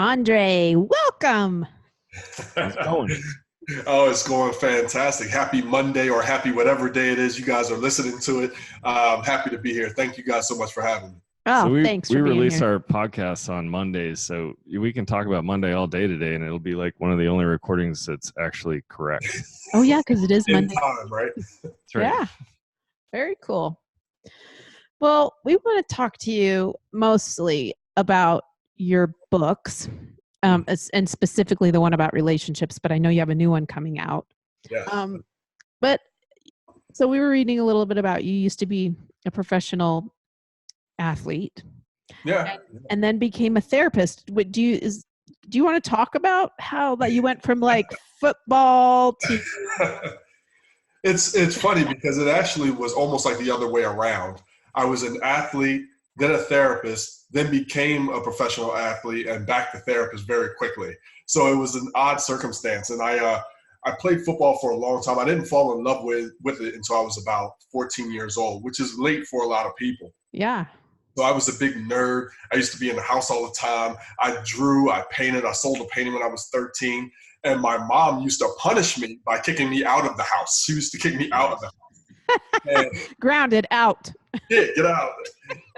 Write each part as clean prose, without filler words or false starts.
Andre, welcome. How's it going? Oh, it's going fantastic. Happy Monday or happy whatever day it is you guys are listening to it. I'm happy to be here. Thank you guys so much for having me. Oh, So thanks we for being release here. our podcasts on Mondays, so we can talk about Monday all day today, and it'll be like one of the only recordings that's actually correct. Oh, yeah, because it is In Monday. time, right? That's right. Yeah, very cool. Well, we want to talk to you mostly about your books, and specifically the one about relationships, but I know you have a new one coming out. Yes. But so we were reading a little bit about you used to be a professional athlete Yeah. and then became a therapist. Do you want to talk about how that you went from like football to It's funny because it actually was almost like the other way around. I was an athlete, then a therapist, then became a professional athlete and back to therapist very quickly. So it was an odd circumstance. And I played football for a long time. I didn't fall in love with it until I was about 14 years old, which is late for a lot of people. Yeah. So I was a big nerd. I used to be in the house all the time. I drew, I painted, I sold a painting when I was 13. And my mom used to punish me by kicking me out of the house. She used to kick me out of the house. And Grounded out. yeah, get out.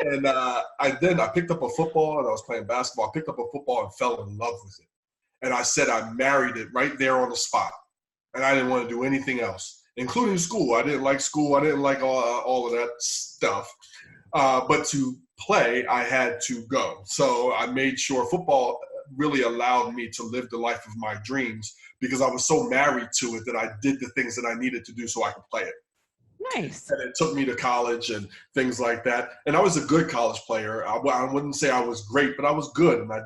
And I picked up a football and I was playing basketball. I picked up a football and fell in love with it. And I said I married it right there on the spot. And I didn't want to do anything else, including school. I didn't like school. I didn't like all of that stuff. But to play, I had to go. So I made sure football really allowed me to live the life of my dreams because I was so married to it that I did the things that I needed to do so I could play it. Nice. And it took me to college and things like that. And I was a good college player. I wouldn't say I was great, but I was good. And I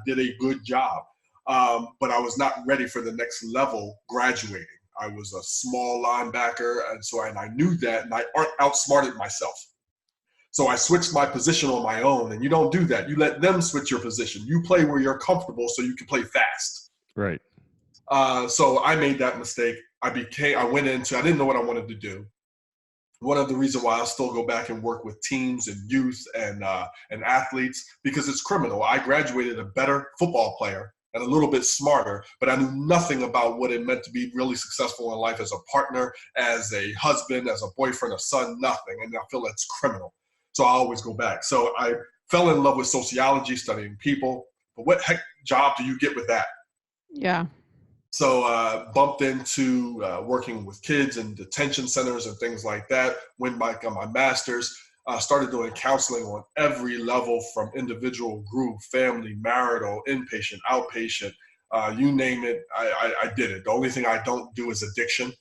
did a good job. But I was not ready for the next level graduating. I was a small linebacker. And I knew that, and I outsmarted myself. So I switched my position on my own, and you don't do that. You let them switch your position. You play where you're comfortable so you can play fast. Right. So I made that mistake. I didn't know what I wanted to do. One of the reasons why I still go back and work with teams and youth and athletes, because it's criminal. I graduated a better football player and a little bit smarter, but I knew nothing about what it meant to be really successful in life as a partner, as a husband, as a boyfriend, a son, nothing. And I feel that's criminal. So I always go back. So I fell in love with sociology, studying people. But what heck job do you get with that? Yeah. So bumped into working with kids in detention centers and things like that. Went back on my master's. Started doing counseling on every level from individual, group, family, marital, inpatient, outpatient, you name it. I did it. The only thing I don't do is addiction.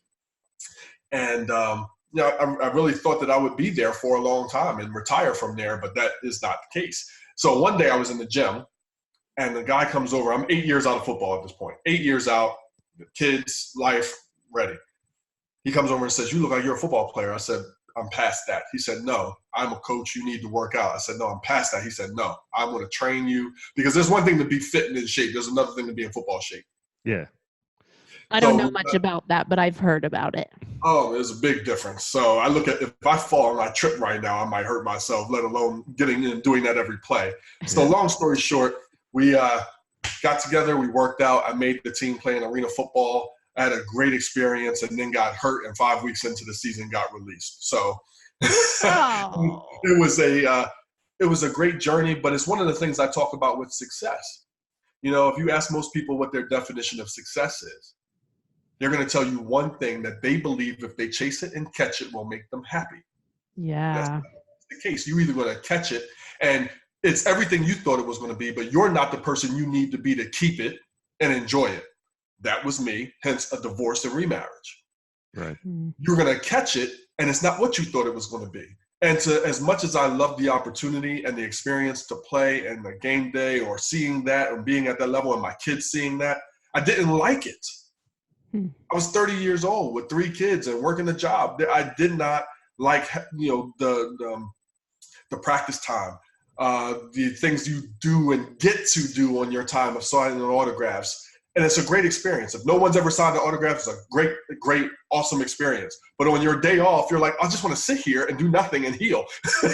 And I really thought that I would be there for a long time and retire from there, but that is not the case. So one day I was in the gym and the guy comes over. I'm 8 years out of football at this point. 8 years out, kids, life, ready. He comes over and says, "You look like you're a football player." I said, "I'm past that." He said, "No, I'm a coach. You need to work out." I said, "No, I'm past that." He said, "No, I'm going to train you." Because there's one thing to be fit and in shape. There's another thing to be in football shape. Yeah. I don't know much about that, but I've heard about it. Oh, there's a big difference. So I look at, if I fall and I trip right now, I might hurt myself, let alone getting in and doing that every play. So long story short, we got together, we worked out. I made the team playing arena football. I had a great experience and then got hurt, and 5 weeks into the season got released. So it was a great journey, but it's one of the things I talk about with success. You know, if you ask most people what their definition of success is, they're going to tell you one thing, that they believe if they chase it and catch it will make them happy. Yeah. That's not the case. You're either going to catch it and it's everything you thought it was going to be, but you're not the person you need to be to keep it and enjoy it. That was me, hence a divorce and remarriage. Right. You're going to catch it and it's not what you thought it was going to be. And as much as I love the opportunity and the experience to play and the game day or seeing that and being at that level and my kids seeing that, I didn't like it. I was 30 years old with 3 kids and working a job. I did not like, the practice time, the things you do and get to do on your time of signing autographs. And it's a great experience. If no one's ever signed an autograph, it's a great, great, awesome experience. But on your day off, you're like, I just want to sit here and do nothing and heal. So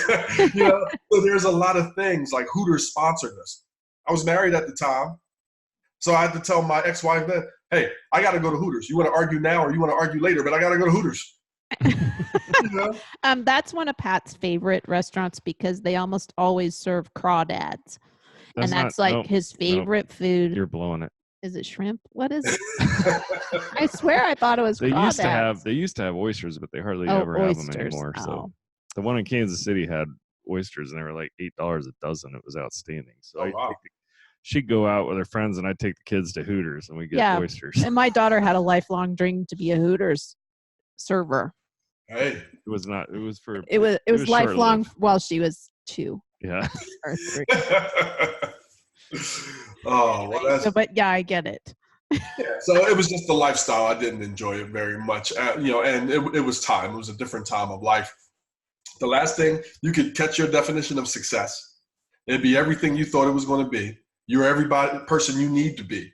there's a lot of things like Hooters sponsored us. I was married at the time. So I had to tell my ex-wife then, hey, I got to go to Hooters. You want to argue now or you want to argue later, but I got to go to Hooters. You know? That's one of Pat's favorite restaurants because they almost always serve crawdads. And that's like nope, his favorite food. You're blowing it. Is it shrimp? What is it? I swear I thought it was crawdads. They used to have oysters, but they hardly ever have them anymore. So the one in Kansas City had oysters and they were like $8 a dozen. It was outstanding. So she'd go out with her friends and I'd take the kids to Hooters and we get oysters. And my daughter had a lifelong dream to be a Hooters server. Hey, it was not. It was for. It was lifelong while she was 2. Yeah. Or 3. Oh, well, but yeah, I get it. Yeah, so it was just the lifestyle. I didn't enjoy it very much, and it was time. It was a different time of life. The last thing, you could catch your definition of success. It'd be everything you thought it was going to be. You're every person you need to be.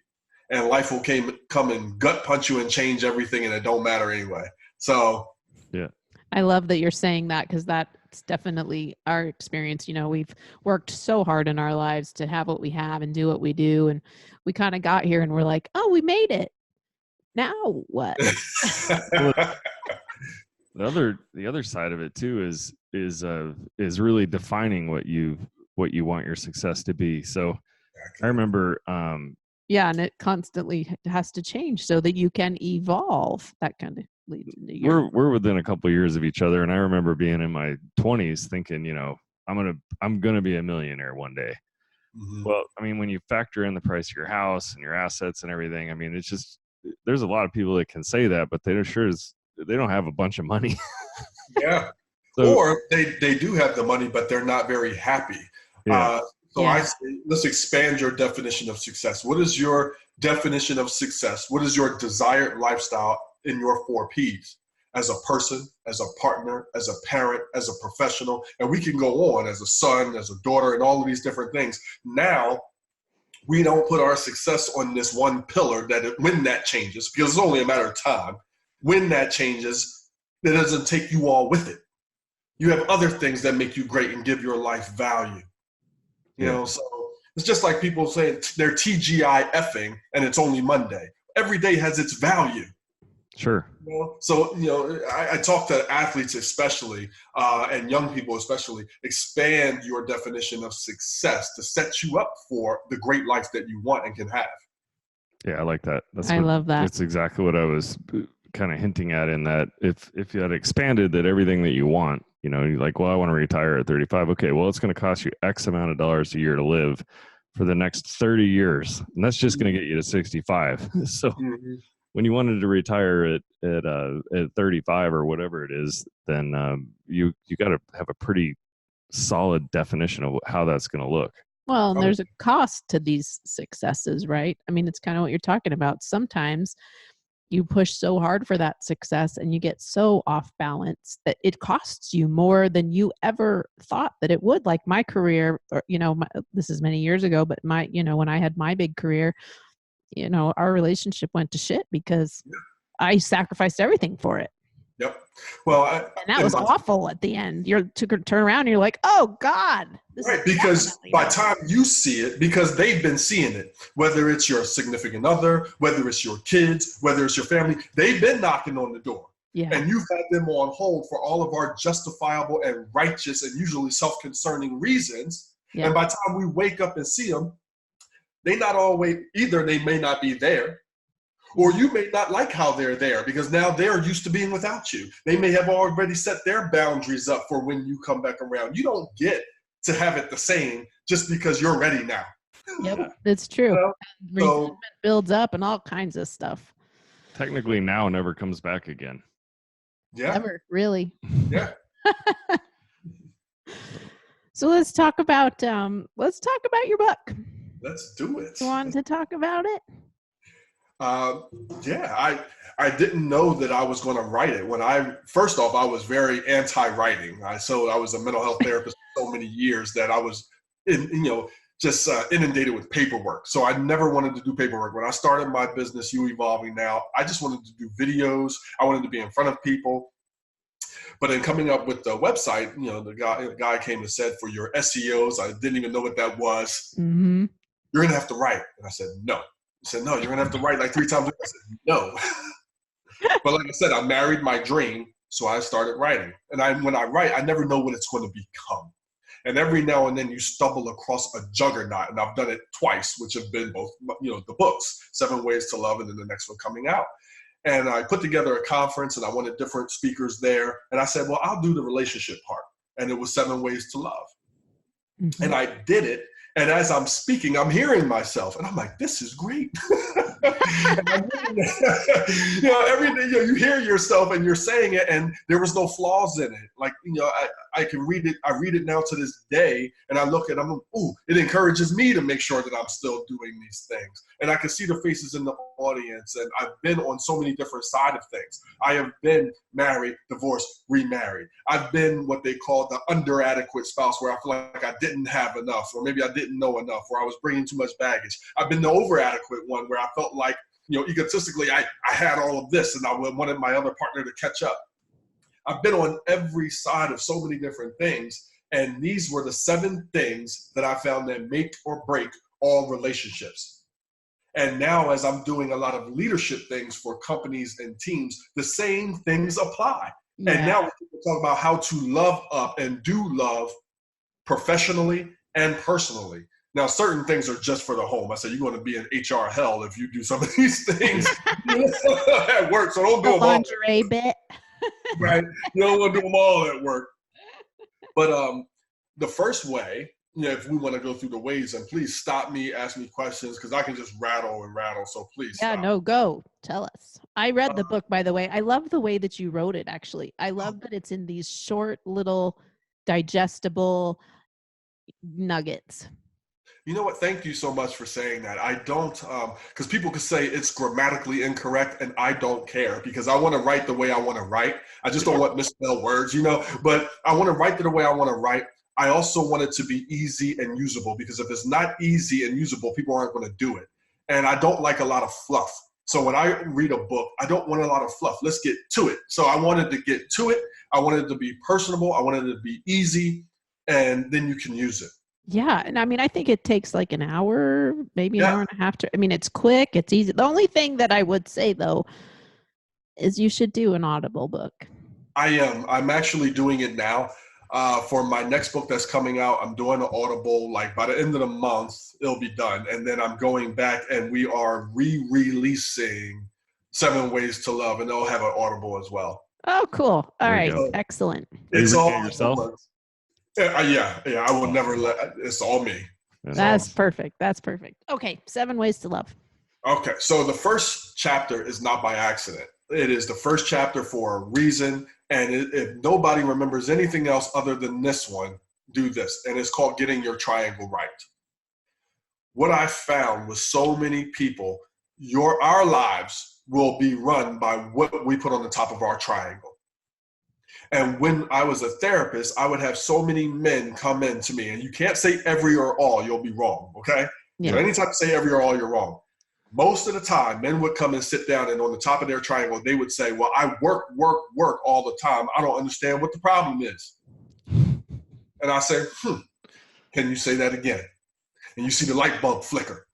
And life will come and gut punch you and change everything, and it don't matter anyway. So, yeah. I love that you're saying that because that's definitely our experience. You know, we've worked so hard in our lives to have what we have and do what we do. And we kind of got here and we're like, oh, we made it. Now what? The other side of it too is really defining what you want your success to be. So I remember and it constantly has to change so that you can evolve. That kind of leads into we're within a couple of years of each other, and I remember being in my 20s thinking, I'm gonna be a millionaire one day. Mm-hmm. Well, I mean, when you factor in the price of your house and your assets and everything, I mean, it's just there's a lot of people that can say that, but they don't have a bunch of money. Yeah. Or they do have the money, but they're not very happy. Yeah. I say, let's expand your definition of success. What is your definition of success? What is your desired lifestyle in your 4 Ps? As a person, as a partner, as a parent, as a professional, and we can go on as a son, as a daughter, and all of these different things. Now, we don't put our success on this one pillar when that changes, because it's only a matter of time. When that changes, it doesn't take you all with it. You have other things that make you great and give your life value. You know, so it's just like people saying they're TGI-Fing and it's only Monday. Every day has its value. Sure. You know? So, I talk to athletes especially, and young people especially, expand your definition of success to set you up for the great life that you want and can have. Yeah, I like that. I love that. That's exactly what I was kind of hinting at, in that if you had expanded that everything that you want, you're like, well, I want to retire at 35. Okay, well, it's going to cost you X amount of dollars a year to live for the next 30 years. And that's just going to get you to 65. So when you wanted to retire at 35 or whatever it is, then you got to have a pretty solid definition of how that's going to look. Well, and there's a cost to these successes, right? I mean, it's kind of what you're talking about. Sometimes you push so hard for that success and you get so off balance that it costs you more than you ever thought that it would. Like my career, or, this is many years ago, but when I had my big career, our relationship went to shit because I sacrificed everything for it. Yep. Well, and that was awful at the end. You're to turn around and you're like, oh God. Right, because by the time you see it, because they've been seeing it, whether it's your significant other, whether it's your kids, whether it's your family, they've been knocking on the door. Yeah. And you've had them on hold for all of our justifiable and righteous and usually self-concerning reasons. Yeah. And by the time we wake up and see them, they not always, either they may not be there, or you may not like how they're there because now they're used to being without you. They may have already set their boundaries up for when you come back around. You don't get to have it the same just because you're ready now. Yep, it's true. Resentment builds up and all kinds of stuff. Technically now never comes back again. Yeah. Never, really. Yeah. So let's talk about your book. Let's do it. You want to talk about it? I didn't know that I was going to write it. First off, I was very anti-writing. I was a mental health therapist for so many years that I was inundated with paperwork. So I never wanted to do paperwork. When I started my business, You Evolving Now, I just wanted to do videos. I wanted to be in front of people. But in coming up with the website, the guy came and said, for your SEOs, I didn't even know what that was. Mm-hmm. You're going to have to write. And I said, no. He said, no, you're going to have to write like 3 times a week. I said, no. But like I said, I married my dream, so I started writing. And when I write, I never know what it's going to become. And every now and then you stumble across a juggernaut, and I've done it twice, which have been both, the books, 7 Ways to Love, and then the next one coming out. And I put together a conference, and I wanted different speakers there. And I said, well, I'll do the relationship part. And it was 7 Ways to Love. Mm-hmm. And I did it. And as I'm speaking, I'm hearing myself, and I'm like, "This is great." Every day you hear yourself, and you're saying it, and there was no flaws in it. Like I can read it. I read it now to this day, and I look at them. Ooh, it encourages me to make sure that I'm still doing these things. And I can see the faces in the audience, and I've been on so many different sides of things. I have been married, divorced, remarried. I've been what they call the under-adequate spouse, where I feel like I didn't have enough, or maybe I didn't know enough, or I was bringing too much baggage. I've been the over-adequate one, where I felt like, egotistically, I had all of this, and I wanted my other partner to catch up. I've been on every side of so many different things, and these were the 7 things that I found that make or break all relationships. And now, as I'm doing a lot of leadership things for companies and teams, the same things apply. Yeah. And now we're talking about how to love up and do love professionally and personally. Now, certain things are just for the home. I said, you're going to be in HR hell if you do some of these things at work. So don't do them all. Lingerie bit. Right? You don't want to do them all at work. But the first way, if we want to go through the ways, and please stop me, ask me questions, because I can just rattle and rattle. So please stop. No, go. Tell us. I read the book, by the way. I love the way that you wrote it, actually. I love that it's in these short, little, digestible nuggets. You know what? Thank you so much for saying that. I don't, because people could say it's grammatically incorrect, and I don't care, because I want to write the way I want to write. I just don't want misspelled words, but I want to write the way I want to write. I also want it to be easy and usable, because if it's not easy and usable, people aren't going to do it. And I don't like a lot of fluff. So when I read a book, I don't want a lot of fluff. Let's get to it. So I wanted to get to it. I wanted it to be personable. I wanted it to be easy, and then you can use it. Yeah. And I mean, I think it takes like an hour, maybe an hour and a half it's quick, it's easy. The only thing that I would say, though, is you should do an Audible book. I am. I'm actually doing it now. For my next book that's coming out, I'm doing an Audible, like by the end of the month, it'll be done. And then I'm going back, and we are re-releasing 7 Ways to Love, and they'll have an Audible as well. Oh, cool. All right. Excellent. It's all yourself. Yeah. I will never it's all me. That's perfect. Okay. 7 Ways to Love. Okay. So the first chapter is not by accident. It is the first chapter for a reason. And if nobody remembers anything else other than this one, do this. And it's called Getting Your Triangle Right. What I found with so many people, our lives will be run by what we put on the top of our triangle. And when I was a therapist, I would have so many men come in to me, and you can't say every or all, you'll be wrong, okay? Yeah. So anytime you say every or all, you're wrong. Most of the time, men would come and sit down, and on the top of their triangle, they would say, well, I work all the time. I don't understand what the problem is. And I say, can you say that again? And you see the light bulb flicker.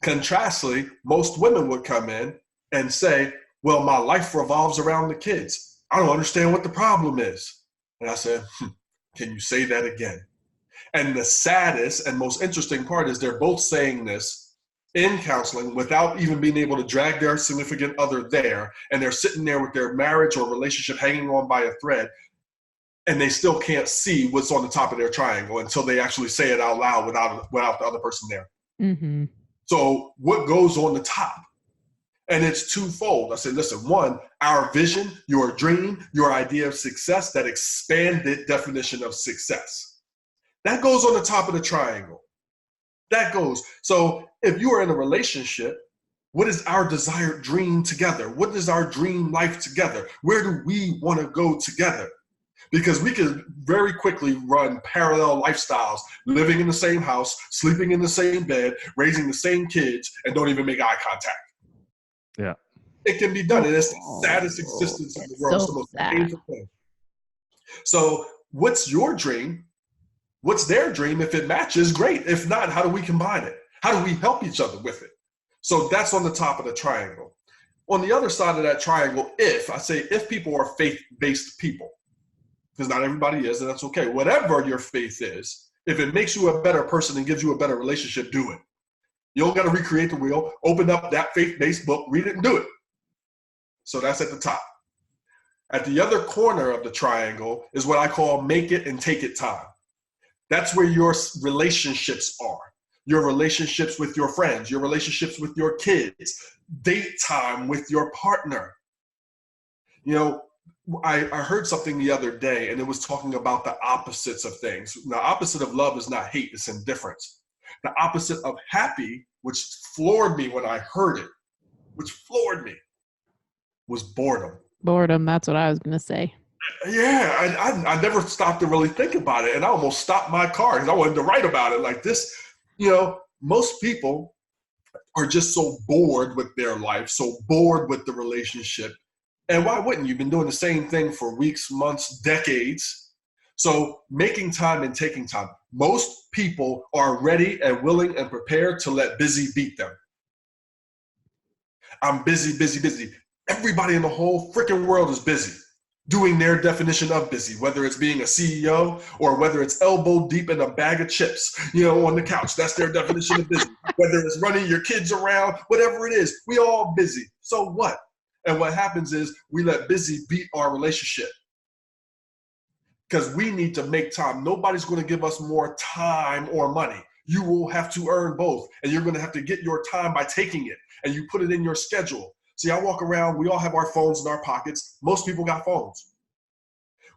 Contrastly, most women would come in and say, well, my life revolves around the kids. I don't understand what the problem is. And I said, can you say that again? And the saddest and most interesting part is they're both saying this in counseling without even being able to drag their significant other there. And they're sitting there with their marriage or relationship hanging on by a thread. And they still can't see what's on the top of their triangle until they actually say it out loud without the other person there. Mm-hmm. So what goes on the top? And it's twofold. I said, listen, one, our vision, your dream, your idea of success, that expanded definition of success. That goes on the top of the triangle. That goes. So if you are in a relationship, what is our desired dream together? What is our dream life together? Where do we want to go together? Because we could very quickly run parallel lifestyles, living in the same house, sleeping in the same bed, raising the same kids, and don't even make eye contact. Yeah. It can be done. And it's the saddest existence in the world. It's the most painful thing. So what's your dream? What's their dream? If it matches, great. If not, how do we combine it? How do we help each other with it? So that's on the top of the triangle. On the other side of that triangle, if people are faith-based people, because not everybody is, and that's okay. Whatever your faith is, if it makes you a better person and gives you a better relationship, do it. You don't got to recreate the wheel. Open up that faith-based book, read it, and do it. So that's at the top. At the other corner of the triangle is what I call make it and take it time. That's where your relationships are. Your relationships with your friends, your relationships with your kids, date time with your partner. You know, I heard something the other day, and it was talking about the opposites of things. The opposite of love is not hate, it's indifference. The opposite of happy, which floored me when I heard it, was boredom. Boredom, that's what I was going to say. Yeah, I never stopped to really think about it, and I almost stopped my car because I wanted to write about it like this. You know, most people are just so bored with their life, so bored with the relationship. And why wouldn't you? You've been doing the same thing for weeks, months, decades. So making time and taking time. Most people are ready and willing and prepared to let busy beat them. I'm busy, busy, busy. Everybody in the whole freaking world is busy, doing their definition of busy, whether it's being a CEO or whether it's elbow deep in a bag of chips, you know, on the couch. That's their definition of busy. Whether it's running your kids around, whatever it is, we all busy. So what? And what happens is we let busy beat our relationship because we need to make time. Nobody's going to give us more time or money. You will have to earn both, and you're going to have to get your time by taking it, and you put it in your schedule. See, I walk around, we all have our phones in our pockets. Most people got phones.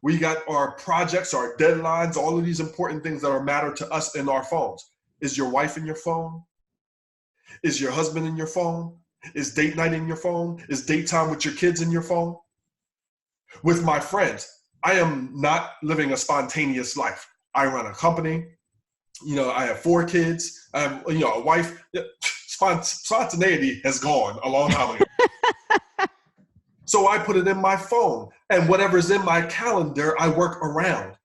We got our projects, our deadlines, all of these important things that matter to us in our phones. Is your wife in your phone? Is your husband in your phone? Is date night in your phone? Is date time with your kids in your phone? With my friends, I am not living a spontaneous life. I run a company. You know, I have 4 kids. I have, you know, a wife. Spontaneity has gone a long time ago. So I put it in my phone, and whatever's in my calendar, I work around.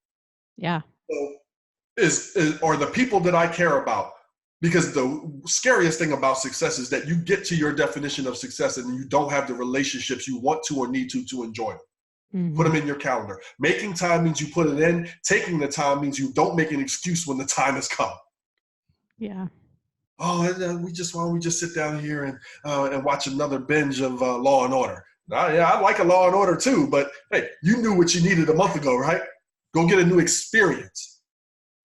Yeah. So are the people that I care about. Because the scariest thing about success is that you get to your definition of success and you don't have the relationships you want to or need to enjoy them. Mm-hmm. Put them in your calendar. Making time means you put it in. Taking the time means you don't make an excuse when the time has come. Yeah. Oh, and why don't we just sit down here and watch another binge of Law and Order? Yeah, I like a Law and Order too, but hey, you knew what you needed a month ago, right? Go get a new experience.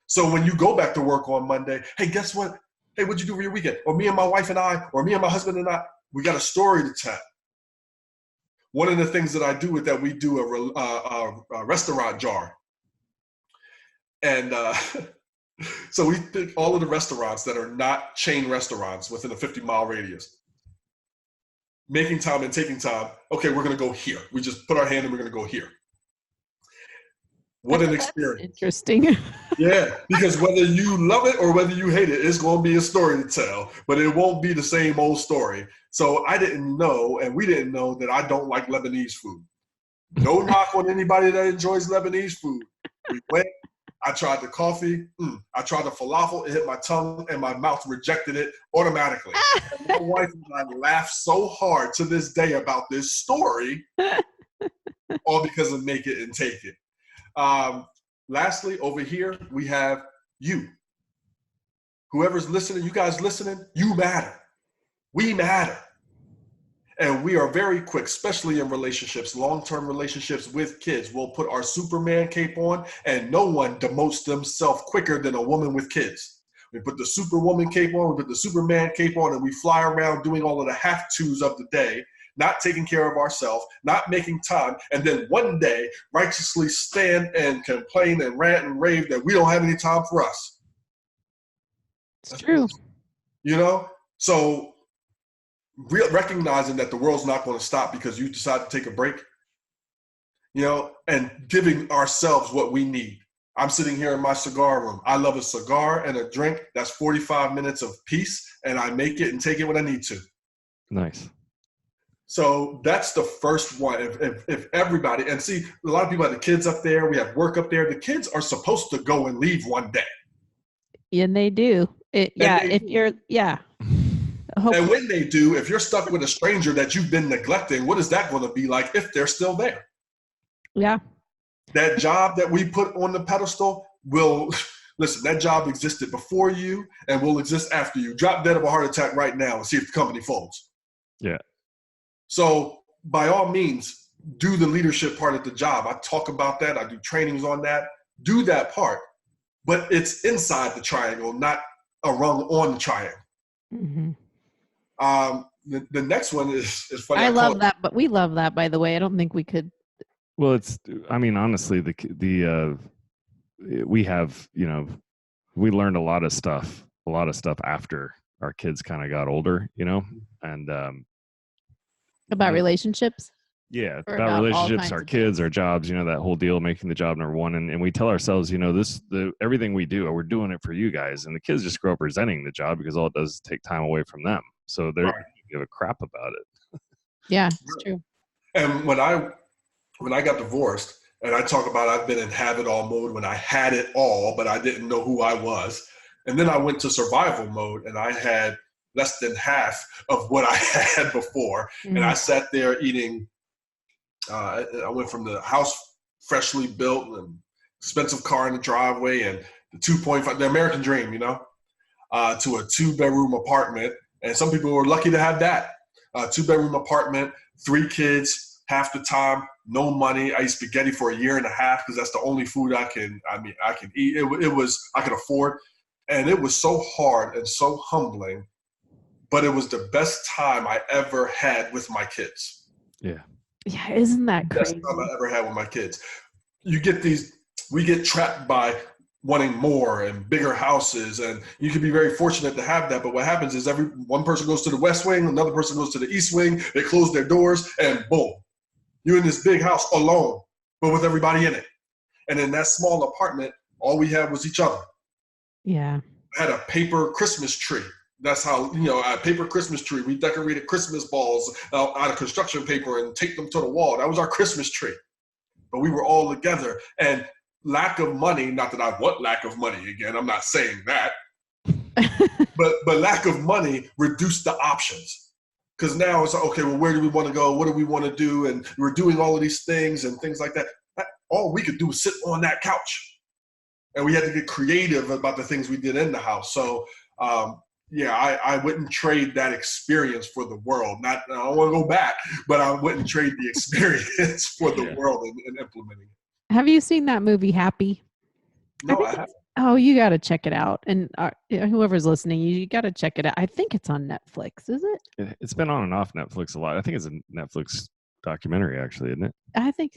So when you go back to work on Monday, hey, guess what? Hey, what'd you do for your weekend? Or me and my wife and I, or me and my husband and I, we got a story to tell. One of the things that I do is that we do a restaurant jar. And so we pick all of the restaurants that are not chain restaurants within a 50-mile radius. Making time and taking time. Okay, we're going to go here. We just put our hand and we're going to go here. What an experience. Interesting. Yeah, because whether you love it or whether you hate it, it's going to be a story to tell, but it won't be the same old story. So I didn't know, and we didn't know that I don't like Lebanese food. No knock on anybody that enjoys Lebanese food. We went, I tried the coffee, I tried the falafel, it hit my tongue, and my mouth rejected it automatically. And my wife and I laughed so hard to this day about this story, all because of Make It and Take It. Lastly, over here, we have you. Whoever's listening, you guys listening, you matter. We matter. And we are very quick, especially in relationships, long-term relationships with kids. We'll put our Superman cape on, and no one demotes themselves quicker than a woman with kids. We put the Superwoman cape on, we put the Superman cape on, and we fly around doing all of the have-tos of the day, not taking care of ourselves, not making time, and then one day righteously stand and complain and rant and rave that we don't have any time for us. It's true. You know? So recognizing that the world's not going to stop because you decide to take a break, you know, and giving ourselves what we need. I'm sitting here in my cigar room. I love a cigar and a drink. That's 45 minutes of peace, and I make it and take it when I need to. Nice. So that's the first one. If everybody, and see, a lot of people have the kids up there. We have work up there. The kids are supposed to go and leave one day. And they do. And when they do, if you're stuck with a stranger that you've been neglecting, what is that going to be like if they're still there? Yeah. That job that we put on the pedestal will, listen, that job existed before you and will exist after you. Drop dead of a heart attack right now and see if the company folds. Yeah. So by all means, do the leadership part of the job. I talk about that. I do trainings on that. Do that part. But it's inside the triangle, not a rung on the triangle. Mm-hmm. The next one is funny. I love that, but we love that, by the way. I don't think we could. Well, honestly, we have, we learned a lot of stuff after our kids kind of got older, and About relationships? Yeah, Or about about all relationships, kinds our of kids, our jobs, that whole deal, making the job number one. And we tell ourselves, everything we do, we're doing it for you guys. And the kids just grow up resenting the job because all it does is take time away from them. So they give a crap about it. Yeah, it's true. And when I got divorced, and I talk about I've been in have it all mode when I had it all, but I didn't know who I was. And then I went to survival mode and I had less than half of what I had before. Mm-hmm. And I sat there eating, I went from the house freshly built and expensive car in the driveway and the 2.5, the American dream, to a 2-bedroom apartment. And some people were lucky to have that. 2-bedroom apartment, 3 kids, half the time, no money. I ate spaghetti for a year and a half because that's the only food I can eat. It was, I could afford. And it was so hard and so humbling, but it was the best time I ever had with my kids. Yeah. Yeah, isn't that crazy? Best time I ever had with my kids. We get trapped by wanting more and bigger houses, and you can be very fortunate to have that. But what happens is one person goes to the West Wing, another person goes to the East Wing, they close their doors, and boom, you're in this big house alone, but with everybody in it. And in that small apartment, all we had was each other. Yeah. I had a paper Christmas tree. That's how, a paper Christmas tree. We decorated Christmas balls out of construction paper and taped them to the wall. That was our Christmas tree. But we were all together. And lack of money, not that I want lack of money again, I'm not saying that. but lack of money reduced the options. Because now it's like, okay, well, where do we want to go? What do we want to do? And we're doing all of these things and things like that. All we could do was sit on that couch. And we had to get creative about the things we did in the house. So, I wouldn't trade that experience for the world. I don't want to go back, but I wouldn't trade the experience for the world in implementing it. Have you seen that movie, Happy? No, I haven't. Oh, you got to check it out. And whoever's listening, you got to check it out. I think it's on Netflix, is it? It's been on and off Netflix a lot. I think it's a Netflix documentary, actually, isn't it?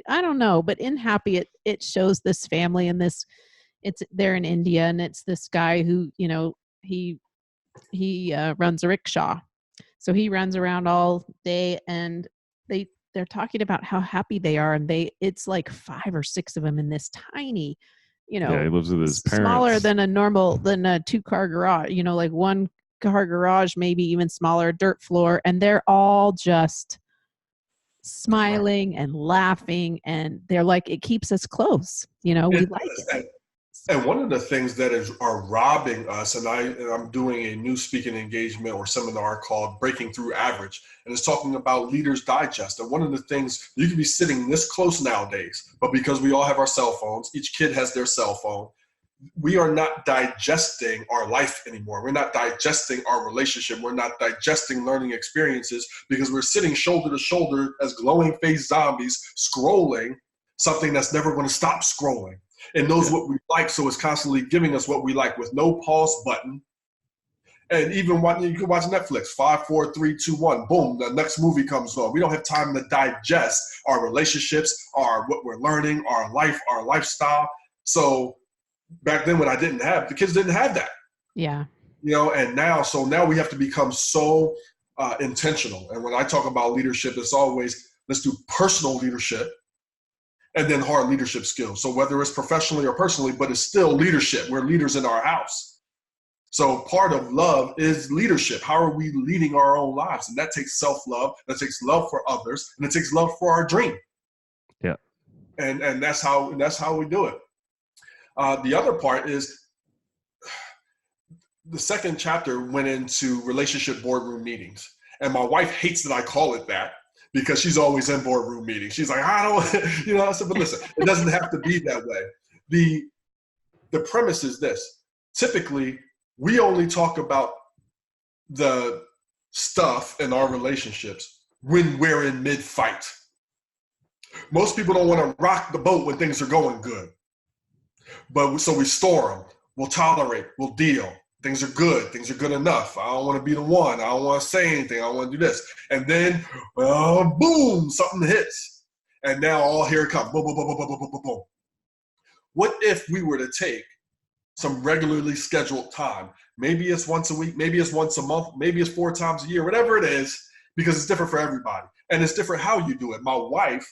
I don't know, but in Happy, it shows this family and they're in India, and it's this guy who, he runs a rickshaw. So he runs around all day, and they're talking about how happy they are, and it's like 5 or 6 of them in this tiny, he lives with his parents. Smaller than a 2-car garage, like 1-car garage, maybe even smaller, dirt floor, and they're all just smiling and laughing, and they're like, it keeps us close, we like it. And one of the things that are robbing us, and I'm doing a new speaking engagement or seminar called Breaking Through Average, and it's talking about Leaders Digest. And one of the things, you can be sitting this close nowadays, but because we all have our cell phones, each kid has their cell phone, we are not digesting our life anymore. We're not digesting our relationship. We're not digesting learning experiences because we're sitting shoulder to shoulder as glowing-faced zombies scrolling something that's never going to stop scrolling. It knows what we like, so it's constantly giving us what we like with no pause button. And even you can watch Netflix, 5, 4, 3, 2, 1, boom, the next movie comes on. We don't have time to digest our relationships, what we're learning, our life, our lifestyle. So back then when the kids didn't have that. Yeah. And now we have to become so intentional. And when I talk about leadership, it's always, let's do personal leadership and then hard leadership skills. So whether it's professionally or personally, but it's still leadership. We're leaders in our house. So part of love is leadership. How are we leading our own lives? And that takes self-love, that takes love for others, and it takes love for our dream. Yeah. And that's how we do it. The other part is the second chapter went into relationship boardroom meetings. And my wife hates that I call it that because she's always in boardroom meetings. She's like, I don't, I said, but listen, it doesn't have to be that way. The premise is this. Typically, we only talk about the stuff in our relationships when we're in mid-fight. Most people don't want to rock the boat when things are going good. So we store them. We'll tolerate. We'll deal. Things are good. Things are good enough. I don't want to be the one. I don't want to say anything. I don't want to do this. And then, boom, something hits. And now all here it comes. Boom, boom, boom, boom, boom, boom, boom, boom. What if we were to take some regularly scheduled time? Maybe it's once a week. Maybe it's once a month. Maybe it's 4 times a year. Whatever it is, because it's different for everybody. And it's different how you do it. My wife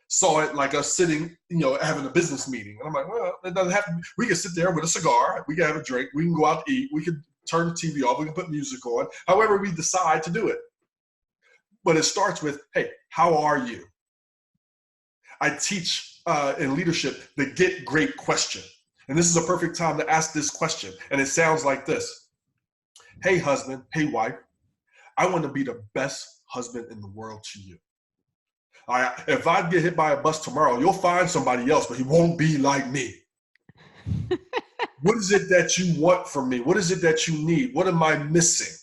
saw it like us sitting, having a business meeting. And I'm like, well, it doesn't have to be. We can sit there with a cigar. We can have a drink. We can go out to eat. We can turn the TV off. We can put music on. However we decide to do it. But it starts with, hey, how are you? I teach in leadership the get great question. And this is a perfect time to ask this question. And it sounds like this. Hey, husband. Hey, wife. I want to be the best husband in the world to you. If I get hit by a bus tomorrow, you'll find somebody else, but he won't be like me. What is it that you want from me? What is it that you need? What am I missing?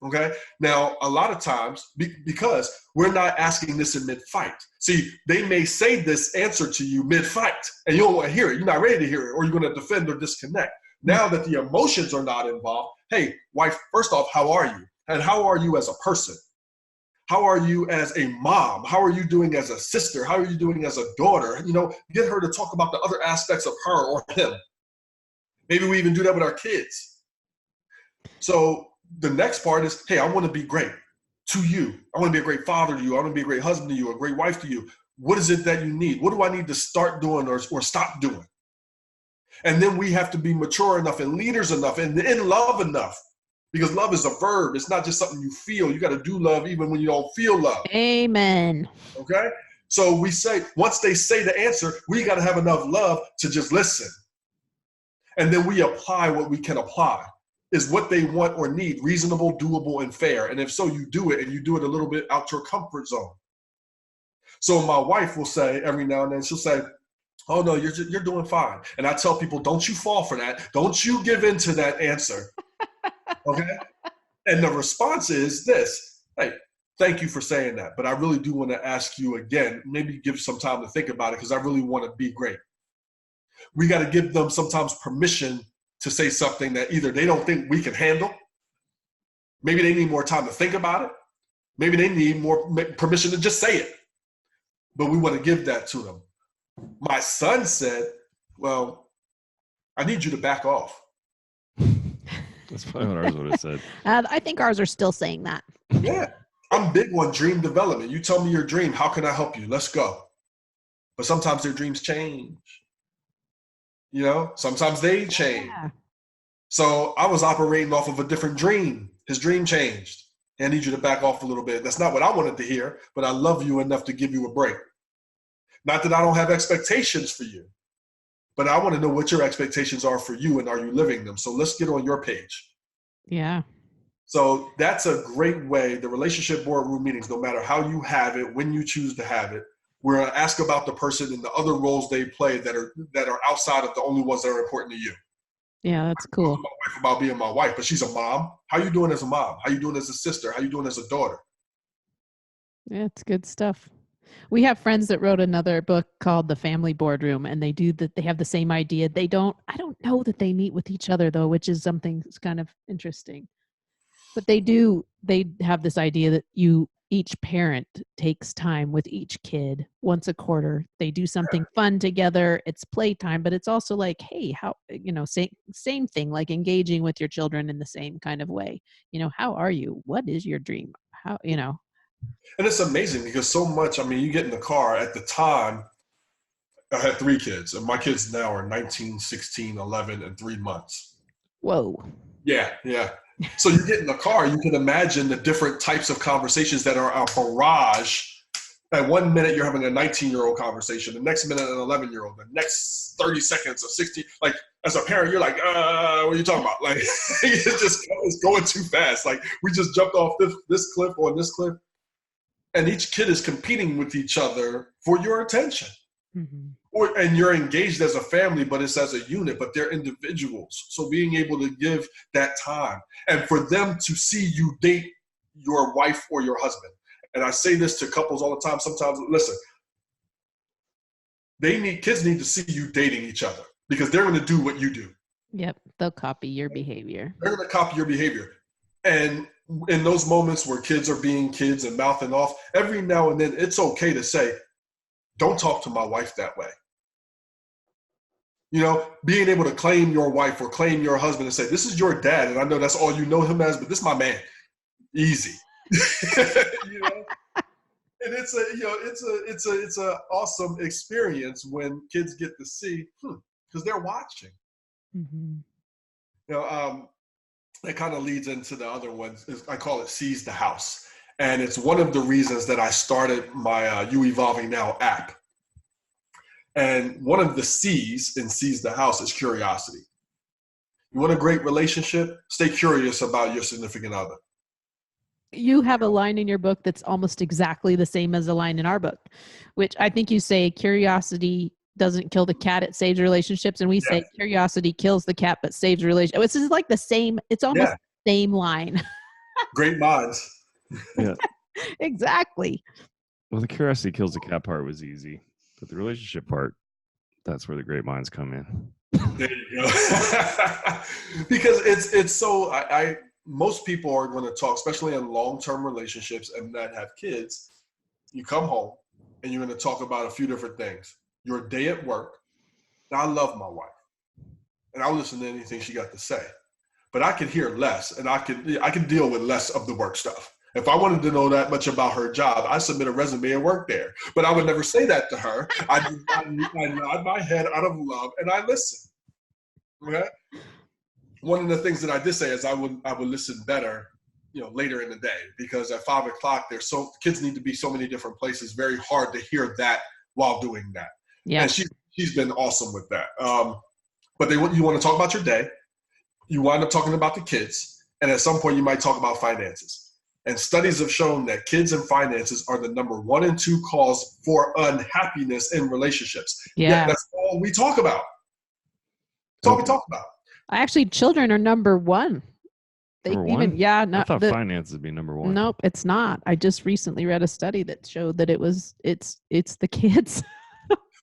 Okay. Now, a lot of times, because we're not asking this in mid-fight. See, they may say this answer to you mid-fight, and you don't want to hear it. You're not ready to hear it, or you're going to defend or disconnect. Now that the emotions are not involved, hey, wife, first off, how are you? And how are you as a person? How are you as a mom? How are you doing as a sister? How are you doing as a daughter? Get her to talk about the other aspects of her or him. Maybe we even do that with our kids. So the next part is, hey, I want to be great to you. I want to be a great father to you. I want to be a great husband to you, a great wife to you. What is it that you need? What do I need to start doing or stop doing? And then we have to be mature enough and leaders enough and in love enough. Because love is a verb. It's not just something you feel. You got to do love even when you don't feel love. Amen. Okay? So we say, once they say the answer, we got to have enough love to just listen. And then we apply what we can apply. Is what they want or need reasonable, doable, and fair? And if so, you do it, and you do it a little bit out your comfort zone. So my wife will say every now and then, she'll say, oh, no, you're doing fine. And I tell people, don't you fall for that. Don't you give in to that answer. Okay? And the response is this. Hey, thank you for saying that. But I really do want to ask you again, maybe give some time to think about it because I really want to be great. We got to give them sometimes permission to say something that either they don't think we can handle. Maybe they need more time to think about it. Maybe they need more permission to just say it. But we want to give that to them. My son said, well, I need you to back off. That's probably what ours would have said. I think ours are still saying that. Yeah. I'm big on dream development. You tell me your dream. How can I help you? Let's go. But sometimes their dreams change. Sometimes they change. Yeah. So I was operating off of a different dream. His dream changed. I need you to back off a little bit. That's not what I wanted to hear, but I love you enough to give you a break. Not that I don't have expectations for you, but I want to know what your expectations are for you and are you living them? So let's get on your page. Yeah. So that's a great way. The relationship boardroom meetings, no matter how you have it, when you choose to have it, we're going to ask about the person and the other roles they play that are outside of the only ones that are important to you. Yeah, that's cool. My wife about being my wife, but she's a mom. How you doing as a mom? How you doing as a sister? How you doing as a daughter? Yeah, it's good stuff. We have friends that wrote another book called The Family Boardroom, and they do that. They have the same idea. I don't know that they meet with each other though, which is something that's kind of interesting. But they have this idea that each parent takes time with each kid once a quarter. They do something fun together. It's playtime, but it's also like, hey, how, same thing, like engaging with your children in the same kind of way. How are you? What is your dream? How. And it's amazing because so much, you get in the car. At the time, I had 3 kids, and my kids now are 19, 16, 11, and 3 months. Whoa. Yeah. So you get in the car, you can imagine the different types of conversations that are a barrage. At 1 minute, you're having a 19-year-old conversation. The next minute, an 11-year-old. The next 30 seconds, a 16. Like, as a parent, you're like, what are you talking about? Like, it's going too fast. Like, we just jumped off this cliff on this cliff. And each kid is competing with each other for your attention. Mm-hmm. And you're engaged as a family, but it's as a unit, but they're individuals. So being able to give that time and for them to see you date your wife or your husband. And I say this to couples all the time. Sometimes, listen, kids need to see you dating each other because they're going to do what you do. Yep. They'll copy your behavior. They're going to copy your behavior. And in those moments where kids are being kids and mouthing off, every now and then it's okay to say, don't talk to my wife that way. You know, being able to claim your wife or claim your husband and say, this is your dad, and I know that's all you know him as, but this is my man. Easy. You know? And it's a awesome experience when kids get to see, because they're watching. Mm-hmm. You know, it kind of leads into the other ones. I call it Seize the House. And it's one of the reasons that I started my You Evolving Now app. And one of the C's in Seize the House is curiosity. You want a great relationship? Stay curious about your significant other. You have a line in your book that's almost exactly the same as the line in our book, which I think you say curiosity doesn't kill the cat, it saves relationships. And we say curiosity kills the cat, but saves relationships. This is like the same, it's almost the same line. Great minds. Yeah. Exactly. Well, the curiosity kills the cat part was easy, but the relationship part, that's where the great minds come in. There you go. Because it's so, most people are going to talk, especially in long-term relationships and that have kids. You come home and you're going to talk about a few different things. Your day at work. Now, I love my wife, and I'll listen to anything she got to say. But I can hear less, and I can deal with less of the work stuff. If I wanted to know that much about her job, I submit a resume and work there. But I would never say that to her. I nod my head out of love, and I listen. Okay. One of the things that I did say is I would listen better, later in the day, because at 5 o'clock, kids need to be so many different places. Very hard to hear that while doing that. Yeah. And she's been awesome with that. But you want to talk about your day. You wind up talking about the kids. And at some point you might talk about finances. And studies have shown that kids and finances are the number 1 and 2 cause for unhappiness in relationships. Yeah. Yet that's all we talk about. That's all we talk about. Actually, children are number 1. I thought finances would be number 1. Nope, it's not. I just recently read a study that showed that it's the kids.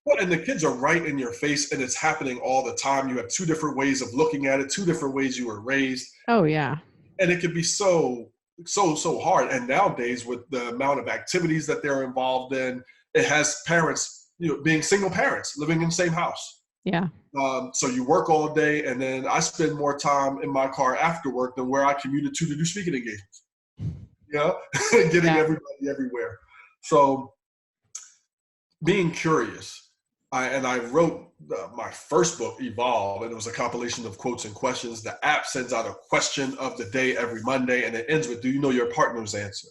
Well, and the kids are right in your face, and it's happening all the time. You have 2 different ways of looking at it, 2 different ways you were raised. Oh yeah. And it can be so hard. And nowadays, with the amount of activities that they're involved in, it has parents, being single parents living in the same house. Yeah. So you work all day, and then I spend more time in my car after work than where I commuted to do speaking engagements. Getting everybody everywhere. So being curious. I wrote my first book, Evolve, and it was a compilation of quotes and questions. The app sends out a question of the day every Monday, and it ends with, do you know your partner's answer?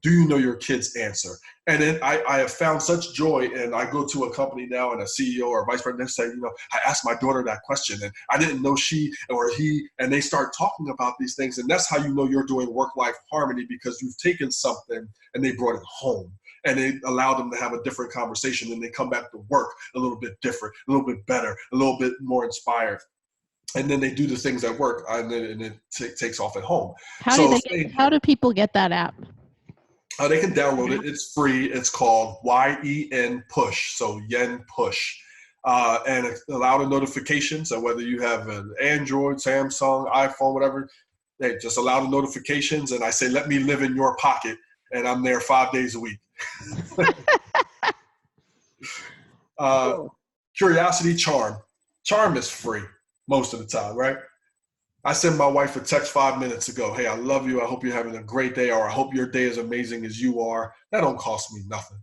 Do you know your kid's answer? And then I have found such joy, and I go to a company now and a CEO or vice president and say, I asked my daughter that question, and I didn't know she or he, and they start talking about these things. And that's how you know you're doing work-life harmony, because you've taken something and they brought it home. And they allow them to have a different conversation, and they come back to work a little bit different, a little bit better, a little bit more inspired. And then they do the things at work, and it takes off at home. How do people get that app? They can download it. It's free. It's called YEN Push. So Yen Push. And allow the notifications. So whether you have an Android, Samsung, iPhone, whatever, they just allow the notifications. And I say, let me live in your pocket. And I'm there 5 days a week. Curiosity, charm. Charm is free most of the time, right? I sent my wife a text 5 minutes ago. Hey, I love you. I hope you're having a great day, or I hope your day is amazing as you are. That don't cost me nothing.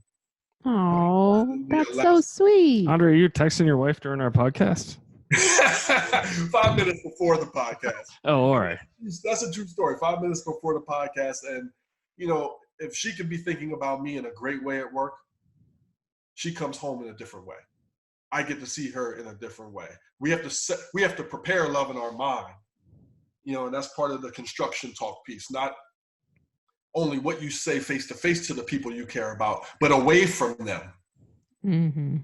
Oh, that's so sweet. Andre, are you texting your wife during our podcast? 5 minutes before the podcast. Oh, all right. That's a true story. 5 minutes before the podcast. And, if she could be thinking about me in a great way at work, she comes home in a different way. I get to see her in a different way. We have to prepare love in our mind, and that's part of the construction talk piece. Not only what you say face to face to the people you care about, but away from them. Mm-hmm.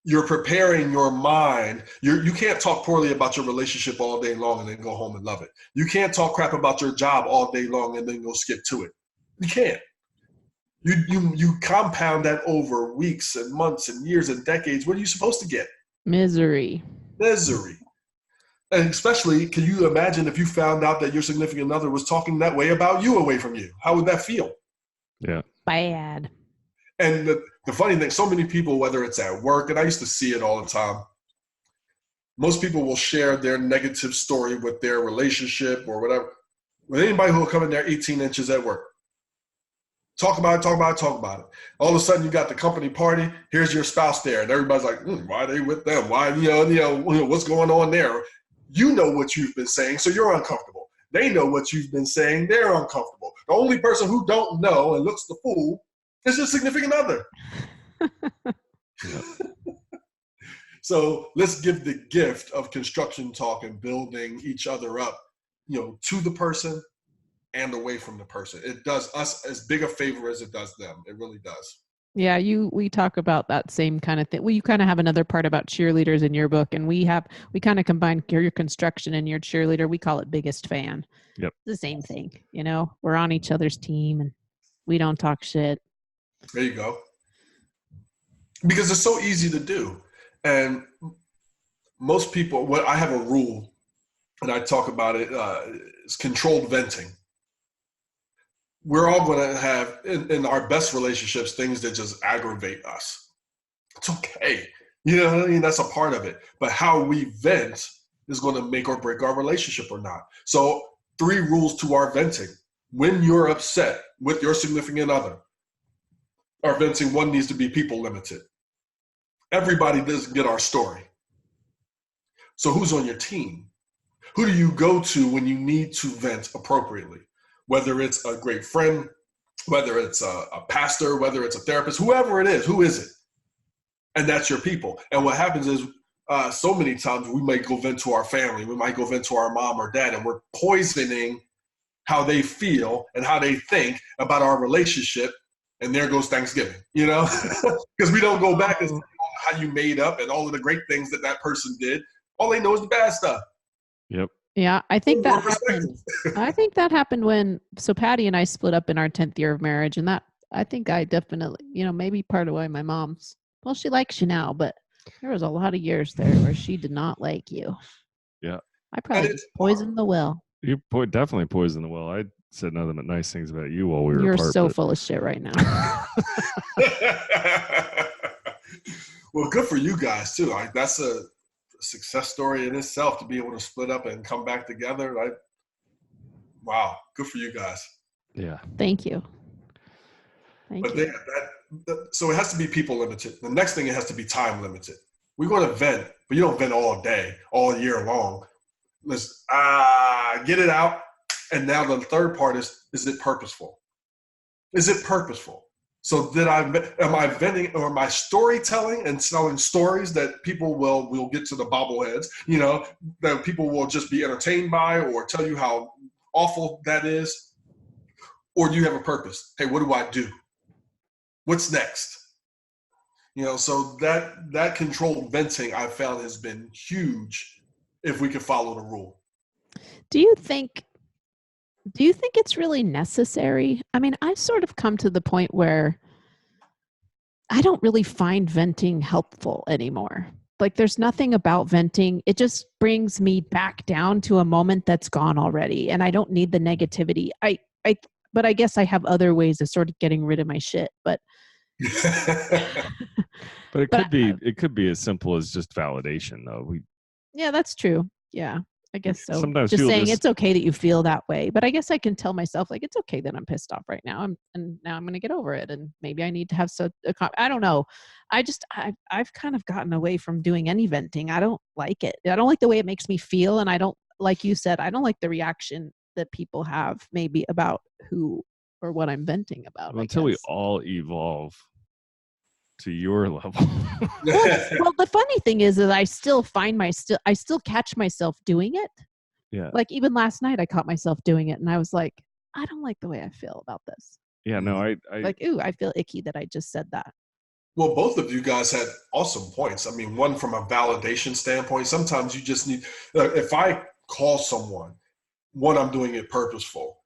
You're preparing your mind. You can't talk poorly about your relationship all day long and then go home and love it. You can't talk crap about your job all day long and then go skip to it. You can't. You compound that over weeks and months and years and decades. What are you supposed to get? Misery. And especially, can you imagine if you found out that your significant other was talking that way about you away from you? How would that feel? Yeah. Bad. And the funny thing, so many people, whether it's at work, and I used to see it all the time, most people will share their negative story with their relationship or whatever, with anybody who will come in there 18 inches at work. Talk about it. All of a sudden, you got the company party. Here's your spouse there, and everybody's like, "Why are they with them? Why, what's going on there?" You know what you've been saying, so you're uncomfortable. They know what you've been saying; they're uncomfortable. The only person who don't know and looks the fool is your significant other. So let's give the gift of construction talk and building each other up, to the person and away from the person. It does us as big a favor as it does them. It really does. Yeah, we talk about that same kind of thing. Well, you kind of have another part about cheerleaders in your book, and we kind of combine your construction and your cheerleader. We call it biggest fan. Yep. The same thing, we're on each other's team and we don't talk shit. There you go. Because it's so easy to do. And most people, I have a rule, and I talk about it, it's controlled venting. We're all going to have, in our best relationships, things that just aggravate us. It's okay. That's a part of it. But how we vent is going to make or break our relationship or not. So 3 rules to our venting. When you're upset with your significant other, our venting, 1 needs to be people limited. Everybody doesn't get our story. So who's on your team? Who do you go to when you need to vent appropriately? Whether it's a great friend, whether it's a pastor, whether it's a therapist, whoever it is, who is it? And that's your people. And what happens is so many times we might go vent to our family. We might go vent to our mom or dad, and we're poisoning how they feel and how they think about our relationship. And there goes Thanksgiving, because we don't go back and how you made up and all of the great things that person did. All they know is the bad stuff. Yep. Yeah, I think that happened. I think that happened when Paddy and I split up in our 10th year of marriage, and that I think I definitely, maybe part of why my mom's, well, she likes you now, but there was a lot of years there where she did not like you. Yeah. I probably poisoned the well. You definitely poisoned the well. I said nothing but nice things about you while we were You're apart. so full of shit right now. Well, good for you guys too. That's a success story in itself to be able to split up and come back together. Wow, good for you guys. Yeah. Thank you. So it has to be people limited. The next thing, it has to be time limited. We're going to vent, but you don't vent all day, all year long. Let's get it out. And now the third part is it purposeful? Is it purposeful? So am I venting, or am I storytelling and selling stories that people will get to the bobbleheads, that people will just be entertained by or tell you how awful that is? Or do you have a purpose? Hey, what do I do? What's next? So that controlled venting I found has been huge if we can follow the rule. Do you think it's really necessary? I mean, I've sort of come to the point where I don't really find venting helpful anymore. Like, there's nothing about venting. It just brings me back down to a moment that's gone already, and I don't need the negativity. But I guess I have other ways of sort of getting rid of my shit. But but it could be as simple as just validation, though. Yeah, that's true. Yeah. I guess so. Sometimes just saying it's okay that you feel that way, but I guess I can tell myself, like, it's okay that I'm pissed off right now, and now I'm going to get over it, and maybe I need to have I don't know. I've kind of gotten away from doing any venting. I don't like it. I don't like the way it makes me feel, and I don't, like you said, I don't like the reaction that people have maybe about who or what I'm venting about. Well, until we all evolve to your level. Well, the funny thing is that I still I still catch myself doing it. Yeah. Like even last night I caught myself doing it and I was like, I don't like the way I feel about this. Yeah, no, I Like, ooh, I feel icky that I just said that. Well, both of you guys had awesome points. I mean, one from a validation standpoint, sometimes you just need, if I call someone, one, I'm doing it purposeful.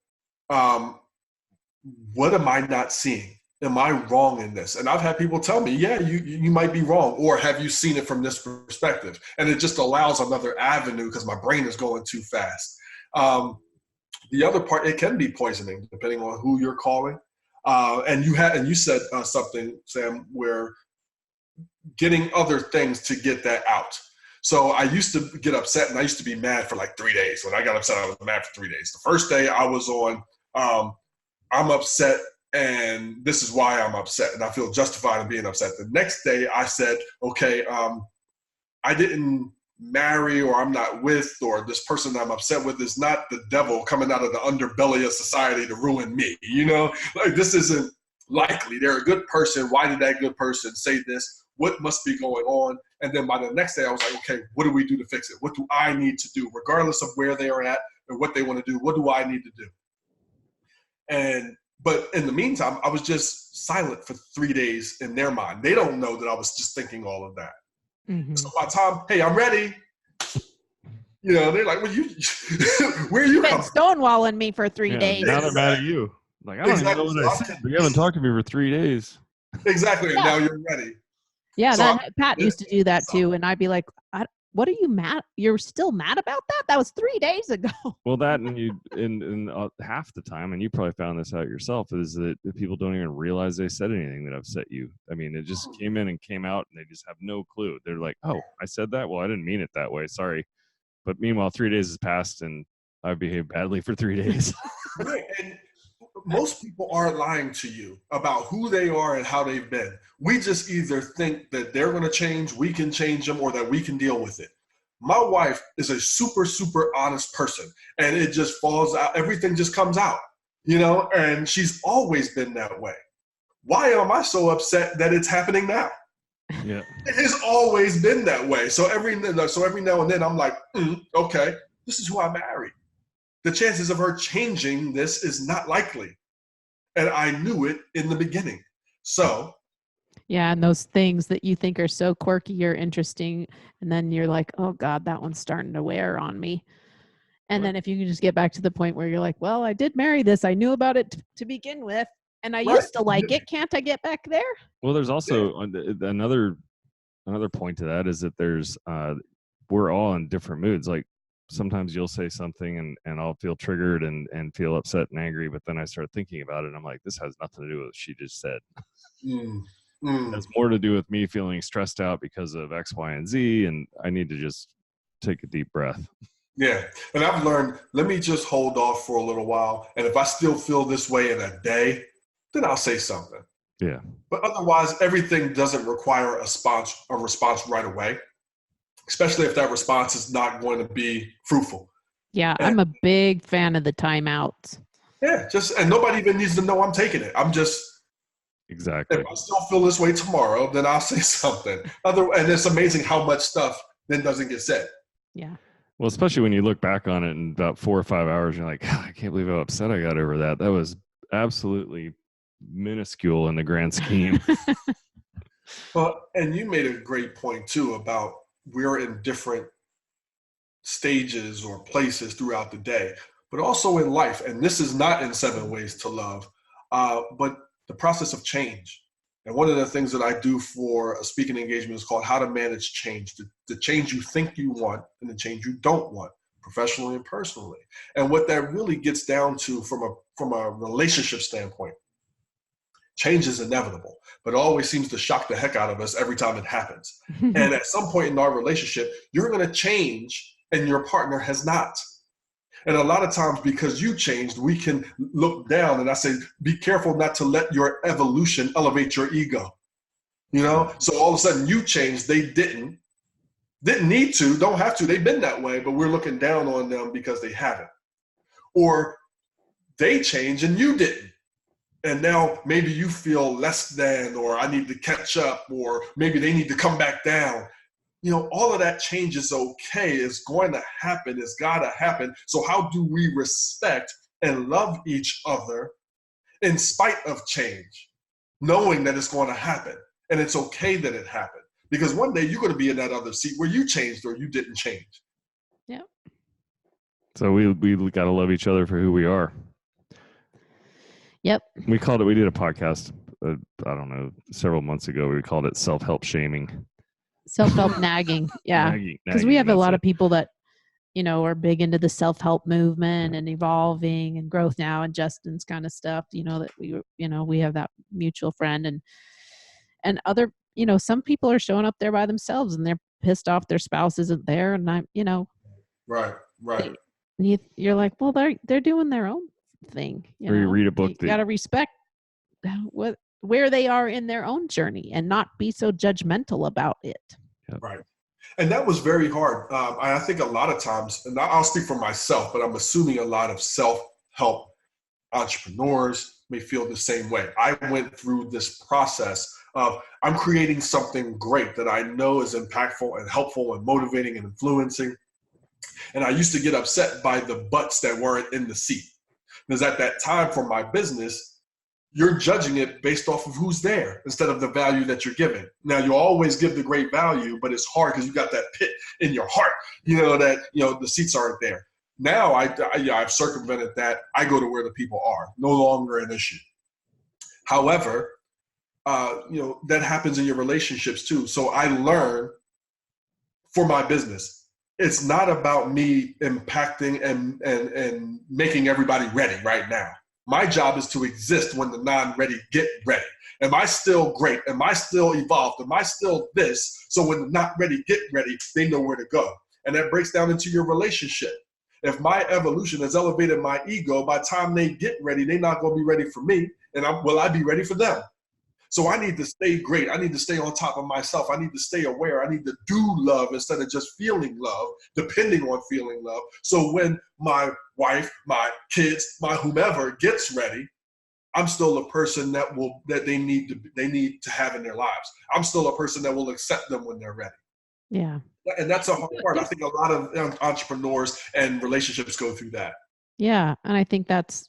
What am I not seeing? Am I wrong in this? And I've had people tell me, yeah, you might be wrong, or have you seen it from this perspective? And it just allows another avenue because my brain is going too fast. The other part, it can be poisoning depending on who you're calling. And you said something, Sam, where getting other things to get that out. So I used to get upset and I used to be mad for like 3 days. When I got upset, I was mad for 3 days. The first day I was on, I'm upset and this is why I'm upset. And I feel justified in being upset. The next day I said, okay, I didn't marry or I'm not with, or this person I'm upset with is not the devil coming out of the underbelly of society to ruin me. You know, like this isn't likely. They're a good person. Why did that good person say this? What must be going on? And then by the next day I was like, okay, what do we do to fix it? What do I need to do? Regardless of where they are at and what they want to do, what do I need to do? But in the meantime, I was just silent for 3 days in their mind. They don't know that I was just thinking all of that. Mm-hmm. So by the time, hey, I'm ready. You know, they're like, well, where are you been stonewalling me for 3 days. Now they're mad at you. Like, I don't even know what I said. You haven't talked to me for 3 days. Exactly. Yeah. And now you're ready. Yeah, so Pat used to do that too. And I'd be like, what are you mad? You're still mad about that? That was 3 days ago. Well, that and you, in half the time, and you probably found this out yourself, is that people don't even realize they said anything that upset you. I mean, it just came in and came out, and they just have no clue. They're like, "Oh, I said that. Well, I didn't mean it that way. Sorry." But meanwhile, 3 days has passed, and I've behaved badly for 3 days. Right, and most people aren't lying to you about who they are and how they've been. We just either think that they're going to change, we can change them, or that we can deal with it. My wife is a super, super honest person, and it just falls out. Everything just comes out, you know, and she's always been that way. Why am I so upset that it's happening now? Yeah, it has always been that way. So every now and then I'm like, okay, this is who I married. The chances of her changing this is not likely. And I knew it in the beginning. So. Yeah, and those things that you think are so quirky or interesting, and then you're like, oh God, that one's starting to wear on me. And then if you can just get back to the point where you're like, well, I did marry this. I knew about it to begin with, and I used to like it. Can't I get back there? Well, there's also another point to that is that there's we're all in different moods. Like, sometimes you'll say something and I'll feel triggered and feel upset and angry, but then I start thinking about it and I'm like, this has nothing to do with what she just said. It has more to do with me feeling stressed out because of X, Y, and Z, and I need to just take a deep breath. Yeah, and I've learned, let me just hold off for a little while, and if I still feel this way in a day, then I'll say something. Yeah. But otherwise, everything doesn't require a response right away, especially if that response is not going to be fruitful. Yeah, I'm a big fan of the timeouts. Yeah, and nobody even needs to know I'm taking it. I'm just. Exactly. If I still feel this way tomorrow, then I'll say something. And it's amazing how much stuff then doesn't get said. Yeah. Well, especially when you look back on it in about 4 or 5 hours, you're like, I can't believe how upset I got over that. That was absolutely minuscule in the grand scheme. Well, and you made a great point too about we're in different stages or places throughout the day, but also in life. And this is not in 7 Ways to Love, but the process of change. And one of the things that I do for a speaking engagement is called How to Manage Change, the change you think you want and the change you don't want, professionally and personally. And what that really gets down to from a relationship standpoint, change is inevitable, but it always seems to shock the heck out of us every time it happens. And at some point in our relationship, you're going to change and your partner has not. And a lot of times, because you changed, we can look down, and I say, be careful not to let your evolution elevate your ego. You know, so all of a sudden you changed, they didn't need to, don't have to, they've been that way, but we're looking down on them because they haven't. Or they changed and you didn't. And now maybe you feel less than, or I need to catch up, or maybe they need to come back down. All of that change is okay. It's going to happen. It's got to happen. So how do we respect and love each other in spite of change, knowing that it's going to happen and it's okay that it happened? Because one day you're going to be in that other seat where you changed or you didn't change. Yeah. So we got to love each other for who we are. Yep. We did a podcast, I don't know, several months ago. We called it self-help shaming. Self-help nagging. Yeah. Because we have a lot of people that, are big into the self-help movement and evolving and growth now, and Justin's kind of stuff, that we have that mutual friend and other, some people are showing up there by themselves and they're pissed off their spouse isn't there. And Right. You're like, well, they're doing their own thing. Or you read a book. You got to respect where they are in their own journey and not be so judgmental about it. Yep. Right. And that was very hard. I think a lot of times, and I'll speak for myself, but I'm assuming a lot of self-help entrepreneurs may feel the same way. I went through this process of I'm creating something great that I know is impactful and helpful and motivating and influencing. And I used to get upset by the butts that weren't in the seat. Because at that time for my business, you're judging it based off of who's there instead of the value that you're giving. Now, you always give the great value, but it's hard because you got that pit in your heart, the seats aren't there. Now I've circumvented that. I go to where the people are, no longer an issue. However, that happens in your relationships too. So I learn for my business, it's not about me impacting and making everybody ready right now. My job is to exist when the non-ready get ready. Am I still great? Am I still evolved? Am I still this? So when the not ready get ready, they know where to go. And that breaks down into your relationship. If my evolution has elevated my ego, by the time they get ready, they're not going to be ready for me. And will I be ready for them? So I need to stay great. I need to stay on top of myself. I need to stay aware. I need to do love instead of just feeling love, depending on feeling love. So when my wife, my kids, my whomever gets ready, I'm still a person that they need to have in their lives. I'm still a person that will accept them when they're ready. Yeah. And that's a hard part. I think a lot of entrepreneurs and relationships go through that. Yeah. And I think that's,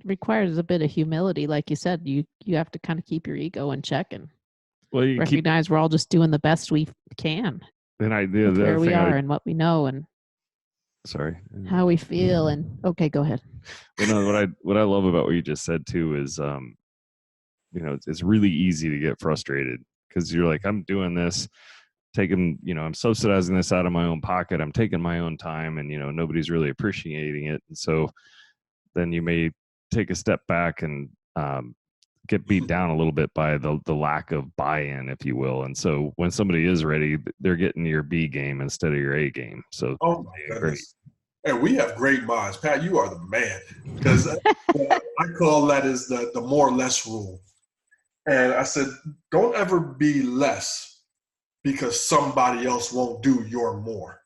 requires a bit of humility. Like you said, you have to kind of keep your ego in check and recognize we're all just doing the best we can. And where we are and what we know and how we feel. And okay, go ahead. Well, no, what I love about what you just said too is, it's really easy to get frustrated because you're like, I'm doing this, I'm subsidizing this out of my own pocket. I'm taking my own time and, nobody's really appreciating it. And so then you may take a step back and get beat down a little bit by the lack of buy-in, if you will. And so when somebody is ready, they're getting your B game instead of your A game. So my goodness. And we have great minds. Pat, you are the man. Because I call that is the more or less rule. And I said, don't ever be less because somebody else won't do your more.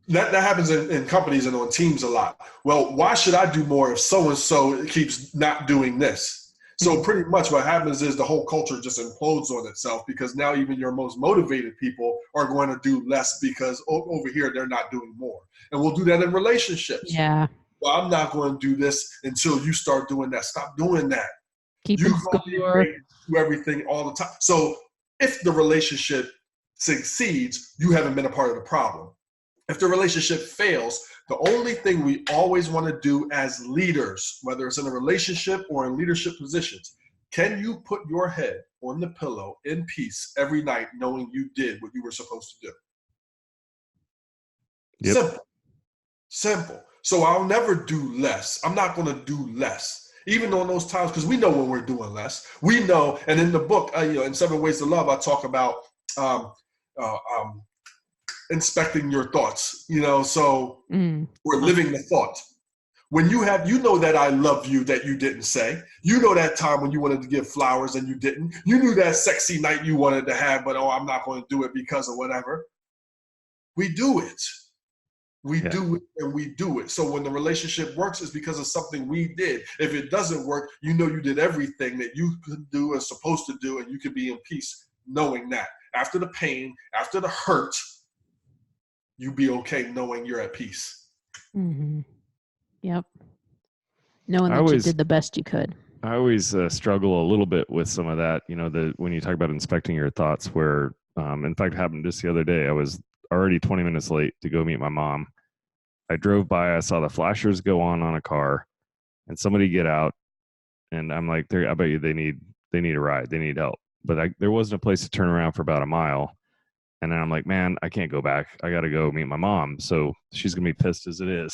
That happens in companies and on teams a lot. Well, why should I do more if so-and-so keeps not doing this? So pretty much what happens is the whole culture just implodes on itself because now even your most motivated people are going to do less because over here they're not doing more. And we'll do that in relationships. Yeah. Well, I'm not going to do this until you start doing that. Stop doing that. Keeping score. Do everything all the time. So if the relationship succeeds, you haven't been a part of the problem. If the relationship fails, the only thing we always want to do as leaders, whether it's in a relationship or in leadership positions, can you put your head on the pillow in peace every night knowing you did what you were supposed to do? Yep. Simple. So I'll never do less. I'm not going to do less. Even on those times, because we know when we're doing less. We know, and in the book, in 7 Ways to Love, I talk about inspecting your thoughts, so we're living the thought. When you know that I love you that you didn't say, that time when you wanted to give flowers and you didn't, you knew that sexy night you wanted to have, but I'm not going to do it because of whatever. We do it. We Yeah. do it and we do it. So when the relationship works, it's because of something we did. If it doesn't work, you know you did everything that you could do and supposed to do, and you could be in peace knowing that. After the pain, after the hurt, you be okay knowing you're at peace. Mm-hmm. Yep. Knowing I that you always did the best you could. I always struggle a little bit with some of that. You know, when you talk about inspecting your thoughts, where in fact it happened just the other day. I was already 20 minutes late to go meet my mom. I drove by, I saw the flashers go on a car, and somebody get out, and I'm like, I bet you they need a ride, they need help. But there wasn't a place to turn around for about a mile. And then I'm like, man, I can't go back. I got to go meet my mom. So she's going to be pissed as it is.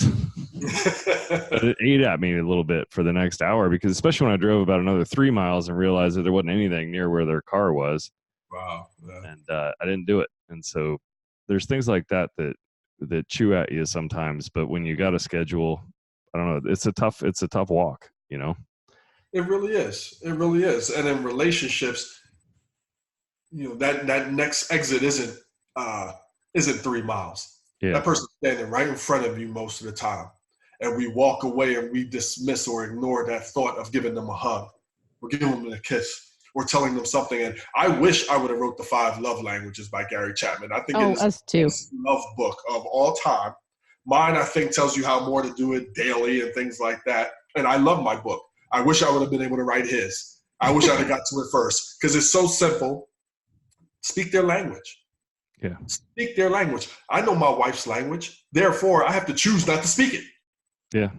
But it ate at me a little bit for the next hour, because especially when I drove about another 3 miles and realized that there wasn't anything near where their car was. Wow. Yeah. And I didn't do it. And so there's things like that chew at you sometimes. But when you got a schedule, I don't know, it's a tough walk, you know? It really is. It really is. And in relationships, you know, that next exit isn't 3 miles. Yeah. That person's standing right in front of you most of the time. And we walk away and we dismiss or ignore that thought of giving them a hug or giving them a kiss or telling them something. And I wish I would have wrote The 5 Love Languages by Gary Chapman. I think it is us the too. best love book of all time. Mine, I think, tells you how more to do it daily and things like that. And I love my book. I wish I would have been able to write his. I wish I'd have got to it first, because it's so simple. Speak their language. Yeah. Speak their language. I know my wife's language. Therefore, I have to choose not to speak it. Yeah.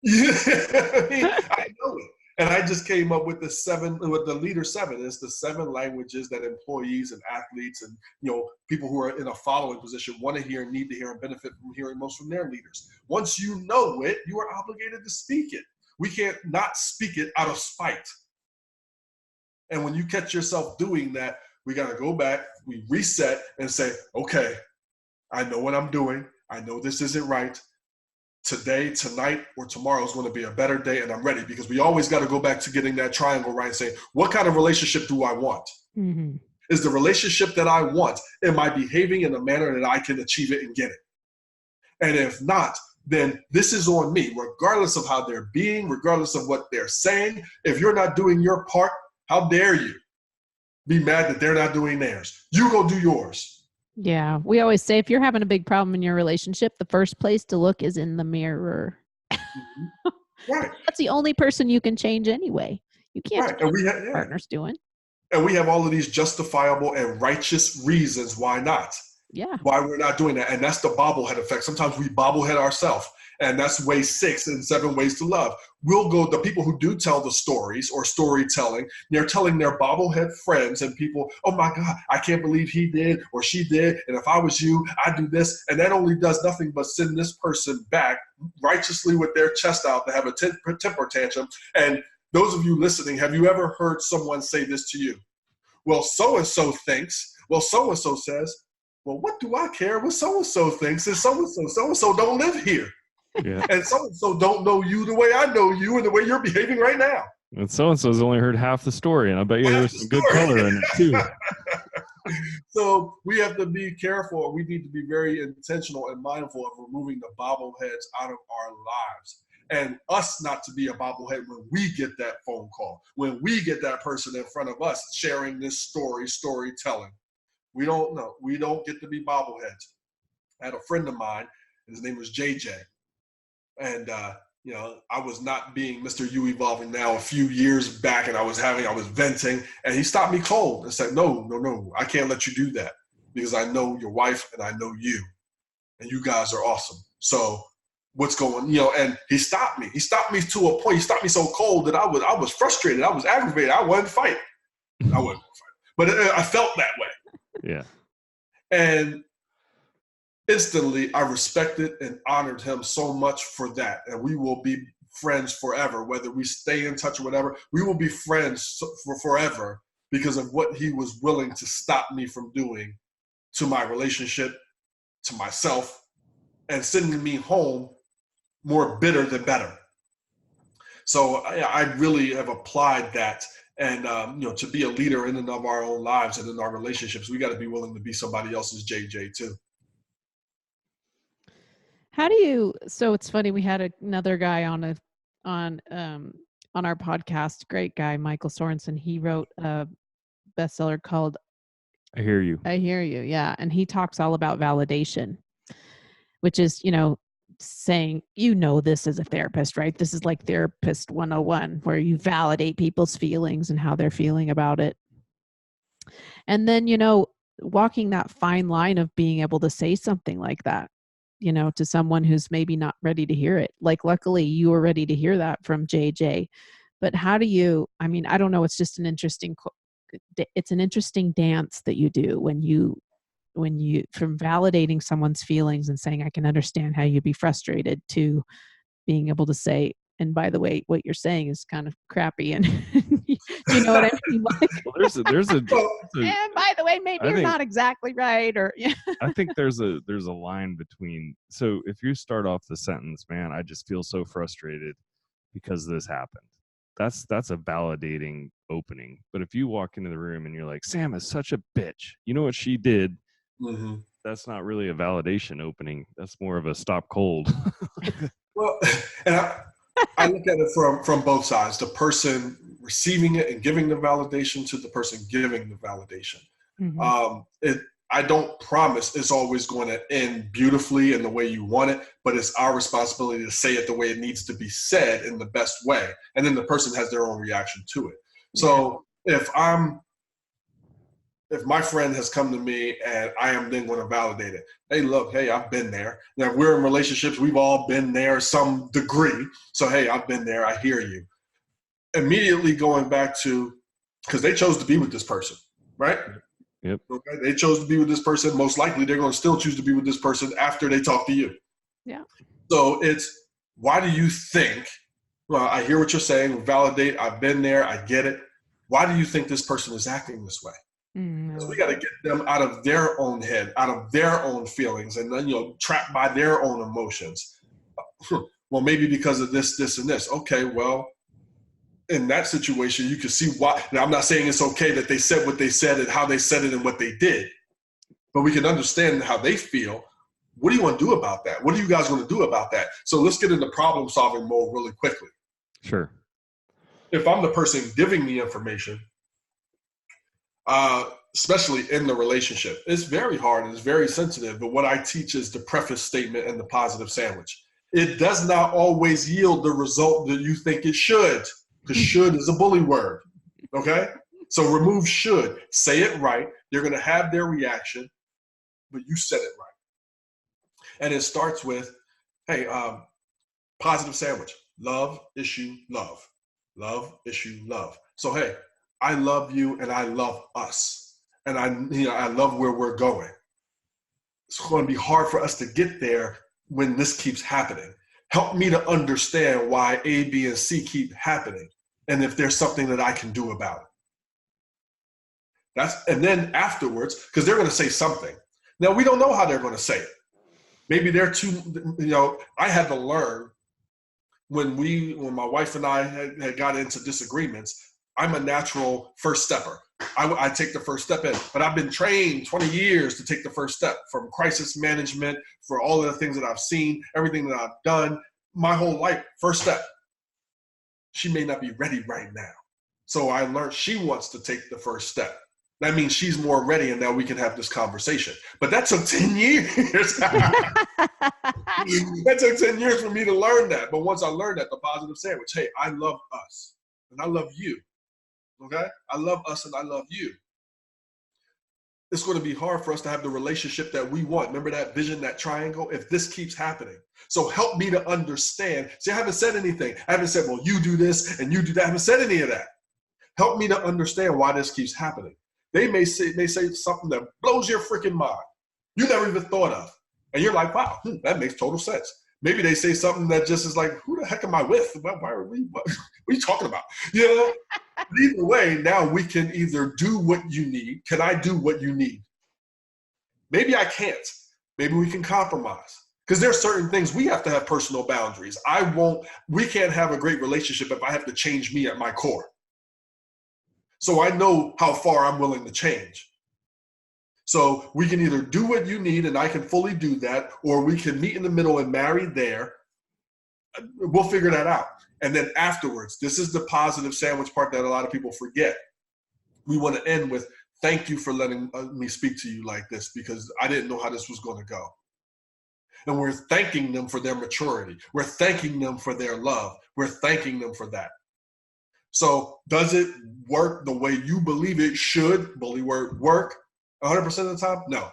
I know it. And I just came up with the leader 7. It's the 7 languages that employees and athletes and, you know, people who are in a following position want to hear, need to hear, and benefit from hearing most from their leaders. Once you know it, you are obligated to speak it. We can't not speak it out of spite. And when you catch yourself doing that, we got to go back, we reset and say, okay, I know what I'm doing. I know this isn't right. Today, tonight, or tomorrow is going to be a better day, and I'm ready, because we always got to go back to getting that triangle right and say, what kind of relationship do I want? Mm-hmm. Is the relationship that I want, am I behaving in a manner that I can achieve it and get it? And if not, then this is on me, regardless of how they're being, regardless of what they're saying. If you're not doing your part, how dare you be mad that they're not doing theirs? You go do yours. Yeah. We always say, if you're having a big problem in your relationship, the first place to look is in the mirror. Mm-hmm. Right. That's the only person you can change anyway. You can't Right. change what your partner's doing. And we have all of these justifiable and righteous reasons why not. Yeah. Why we're not doing that. And that's the bobblehead effect. Sometimes we bobblehead ourselves. And that's way 6 in 7 Ways to Love. We'll go, the people who do tell the stories or storytelling, they're telling their bobblehead friends and people, oh my God, I can't believe he did or she did. And if I was you, I'd do this. And that only does nothing but send this person back righteously with their chest out to have a temper tantrum. And those of you listening, have you ever heard someone say this to you? Well, so-and-so thinks. Well, so-and-so says. Well, what do I care what so-and-so thinks? And so-and-so don't live here. Yeah. And so-and-so don't know you the way I know you and the way you're behaving right now. And so-and-so's only heard half the story, and I bet you there's some good color in it too. So we have to be careful. We need to be very intentional and mindful of removing the bobbleheads out of our lives. And us not to be a bobblehead when we get that phone call, when we get that person in front of us sharing this storytelling. We don't know. We don't get to be bobbleheads. I had a friend of mine, his name was JJ. And, you know, I was not being Mr. You Evolving Now a few years back, and I was venting, and he stopped me cold and said, no, I can't let you do that, because I know your wife and I know you, and you guys are awesome. So what's going, you know, and he stopped me. He stopped me to a point. He stopped me so cold that I was frustrated. I was aggravated. I wasn't fighting. But I felt that way. Yeah. And instantly, I respected and honored him so much for that. And we will be friends forever, whether we stay in touch or whatever. We will be friends for forever because of what he was willing to stop me from doing to my relationship, to myself, and sending me home more bitter than better. So I really have applied that. And, you know, to be a leader in and of our own lives and in our relationships, we got to be willing to be somebody else's JJ too. How do you? So it's funny. We had another guy on on our podcast. Great guy, Michael Sorensen. He wrote a bestseller called I hear you. "I Hear You." Yeah, and he talks all about validation, which is saying this as a therapist, right? This is like therapist 101, where you validate people's feelings and how they're feeling about it, and then walking that fine line of being able to say something like that to someone who's maybe not ready to hear it. Like, luckily, you were ready to hear that from JJ. But how do you, I mean, I don't know, it's just it's an interesting dance that you do when you from validating someone's feelings and saying, I can understand how you'd be frustrated, to being able to say, and by the way, what you're saying is kind of crappy. And do you know what I mean? Like, Well, there's a and by the way, maybe I you're think not exactly right, or yeah. I think there's a line between. So if you start off the sentence, man, I just feel so frustrated because this happened. That's a validating opening. But if you walk into the room and you're like, Sam is such a bitch. You know what she did? Mm-hmm. That's not really a validation opening. That's more of a stop cold. Well, and I look at it from both sides: the person receiving it and giving the validation to the person giving the validation. Mm-hmm. I don't promise it's always going to end beautifully in the way you want it, but it's our responsibility to say it the way it needs to be said in the best way, and then the person has their own reaction to it. So if my friend has come to me and I am then going to validate it. Hey, look, hey, I've been there. Now, if we're in relationships, we've all been there some degree. So, hey, I've been there. I hear you. Immediately going back to, because they chose to be with this person, right? Yep. Okay. They chose to be with this person. Most likely they're going to still choose to be with this person after they talk to you. Yeah. So it's, why do you think, well, I hear what you're saying, validate, I've been there, I get it. Why do you think this person is acting this way? Because we got to get them out of their own head, out of their own feelings, and then, trapped by their own emotions. Well, maybe because of this, this, and this. Okay, well, in that situation, you can see why. Now, I'm not saying it's okay that they said what they said and how they said it and what they did, but we can understand how they feel. What do you want to do about that? What are you guys going to do about that? So let's get into problem solving mode really quickly. Sure. If I'm the person giving the information, especially in the relationship, it's very hard and it's very sensitive. But what I teach is the preface statement and the positive sandwich. It does not always yield the result that you think it should, because should is a bully word. Okay? So remove should. Say it right. They're going to have their reaction, but you said it right. And it starts with, hey, positive sandwich. Love, issue, love. Love, issue, love. So, hey, I love you and I love us. And I love where we're going. It's going to be hard for us to get there when this keeps happening. Help me to understand why A, B, and C keep happening, and if there's something that I can do about it. And then afterwards, because they're going to say something. Now, we don't know how they're going to say it. Maybe they're too, I had to learn when my wife and I had got into disagreements. I'm a natural first stepper. I take the first step in, but I've been trained 20 years to take the first step, from crisis management, for all of the things that I've seen, everything that I've done, my whole life, first step. She may not be ready right now. So I learned she wants to take the first step. That means she's more ready, and now we can have this conversation. But that took 10 years. That took 10 years for me to learn that. But once I learned that, the positive sandwich, hey, I love us and I love you. Okay? I love us and I love you. It's going to be hard for us to have the relationship that we want. Remember that vision, that triangle? If this keeps happening. So help me to understand. See, I haven't said anything. I haven't said, well, you do this and you do that. I haven't said any of that. Help me to understand why this keeps happening. They may say something that blows your freaking mind. You never even thought of. And you're like, wow, that makes total sense. Maybe they say something that just is like, who the heck am I with? Why are we? What are you talking about? But either way, now we can either do what you need. Can I do what you need? Maybe I can't. Maybe we can compromise. Because there are certain things we have to have personal boundaries. We can't have a great relationship if I have to change me at my core. So I know how far I'm willing to change. So we can either do what you need and I can fully do that, or we can meet in the middle and marry there. We'll figure that out. And then afterwards, this is the positive sandwich part that a lot of people forget. We want to end with, thank you for letting me speak to you like this, because I didn't know how this was going to go. And we're thanking them for their maturity. We're thanking them for their love. We're thanking them for that. So does it work the way you believe it should? Bully word work 100% of the time? No,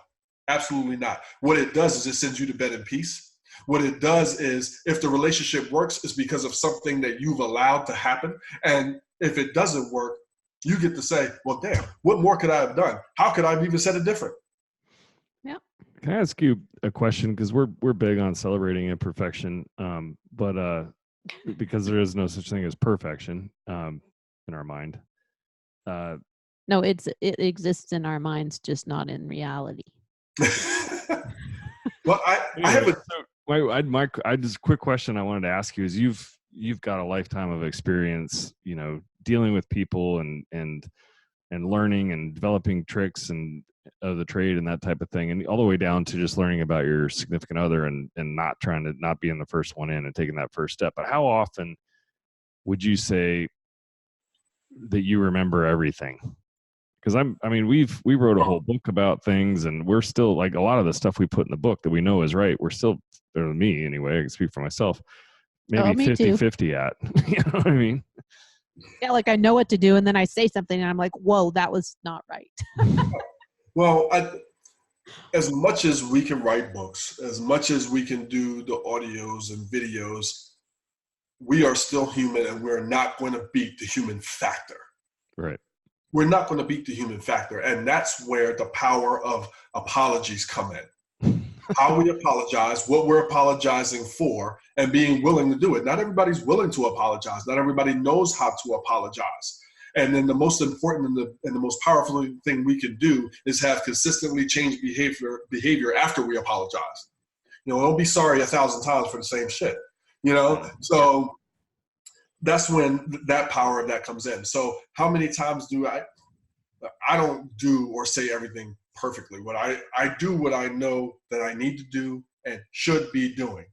absolutely not. What it does is it sends you to bed in peace. What it does is, if the relationship works, it's because of something that you've allowed to happen. And if it doesn't work, you get to say, well, damn, what more could I have done? How could I have even said it different? Yeah. Can I ask you a question? Because we're big on celebrating imperfection, but because there is no such thing as perfection in our mind. No, it exists in our minds, just not in reality. Well, I have a I just quick question I wanted to ask you is, you've got a lifetime of experience, dealing with people and learning and developing tricks and of the trade and that type of thing, and all the way down to just learning about your significant other and not trying to not being the first one in and taking that first step. But how often would you say that you remember everything? Because we wrote a whole book about things, and we're still, like, a lot of the stuff we put in the book that we know is right, we're still, or me anyway, I can speak for myself, maybe me 50-50 at. You know what I mean? Yeah, like I know what to do, and then I say something, and I'm like, whoa, that was not right. Well, as much as we can write books, as much as we can do the audios and videos, we are still human, and we're not going to beat the human factor. Right. We're not going to beat the human factor. And that's where the power of apologies come in. How we apologize, what we're apologizing for, and being willing to do it. Not everybody's willing to apologize. Not everybody knows how to apologize. And then the most important and the most powerful thing we can do is have consistently changed behavior after we apologize. Don't be sorry 1,000 times for the same shit. So that's when that power of that comes in. So how many times do I don't do or say everything perfectly. I do what I know that I need to do and should be doing.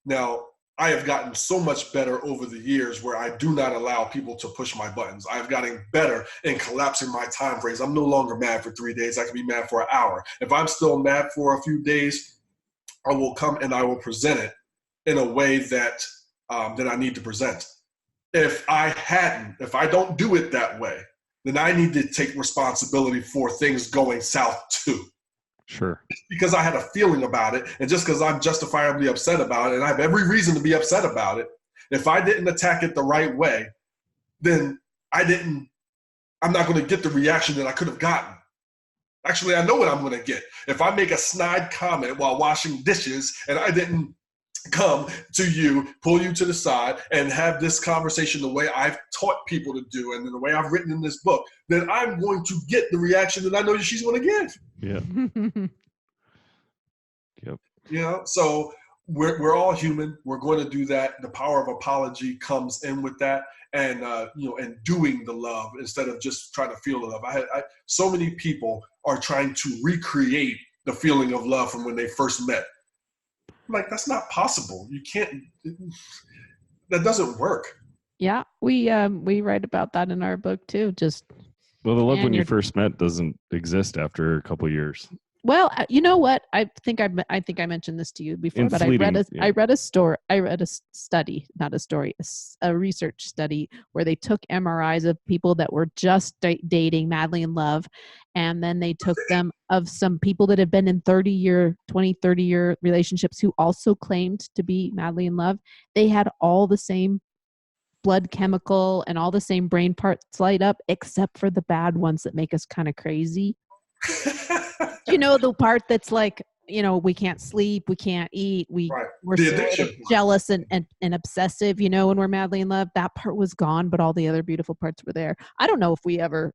Now, I have gotten so much better over the years where I do not allow people to push my buttons. I've gotten better in collapsing my time frames. I'm no longer mad for 3 days. I can be mad for an hour. If I'm still mad for a few days, I will come and I will present it in a way that I need to present. If I don't do it that way, then I need to take responsibility for things going south too. Sure. Because I had a feeling about it, and just because I'm justifiably upset about it, and I have every reason to be upset about it, if I didn't attack it the right way, then I'm not going to get the reaction that I could have gotten. Actually, I know what I'm going to get. If I make a snide comment while washing dishes and I didn't come to you, pull you to the side, and have this conversation the way I've taught people to do and the way I've written in this book, then I'm going to get the reaction that I know she's going to get. Yeah. Yep. So we're all human. We're going to do that. The power of apology comes in with that, and and doing the love instead of just trying to feel the love. So many people are trying to recreate the feeling of love from when they first met. Like, that's not possible. You can't. That doesn't work. Yeah, we write about that in our book too. Just the love when you first met doesn't exist after a couple of years. Well, you know what? I think I mentioned this to you before, but I read a study, not a story, a research study where they took MRIs of people that were just dating, madly in love, and then they took them of some people that have been in 30-year relationships who also claimed to be madly in love. They had all the same blood chemical and all the same brain parts light up, except for the bad ones that make us kind of crazy. The part that's like, we can't sleep, we can't eat, we're sort of jealous and obsessive, when we're madly in love. That part was gone, but all the other beautiful parts were there. I don't know if we've ever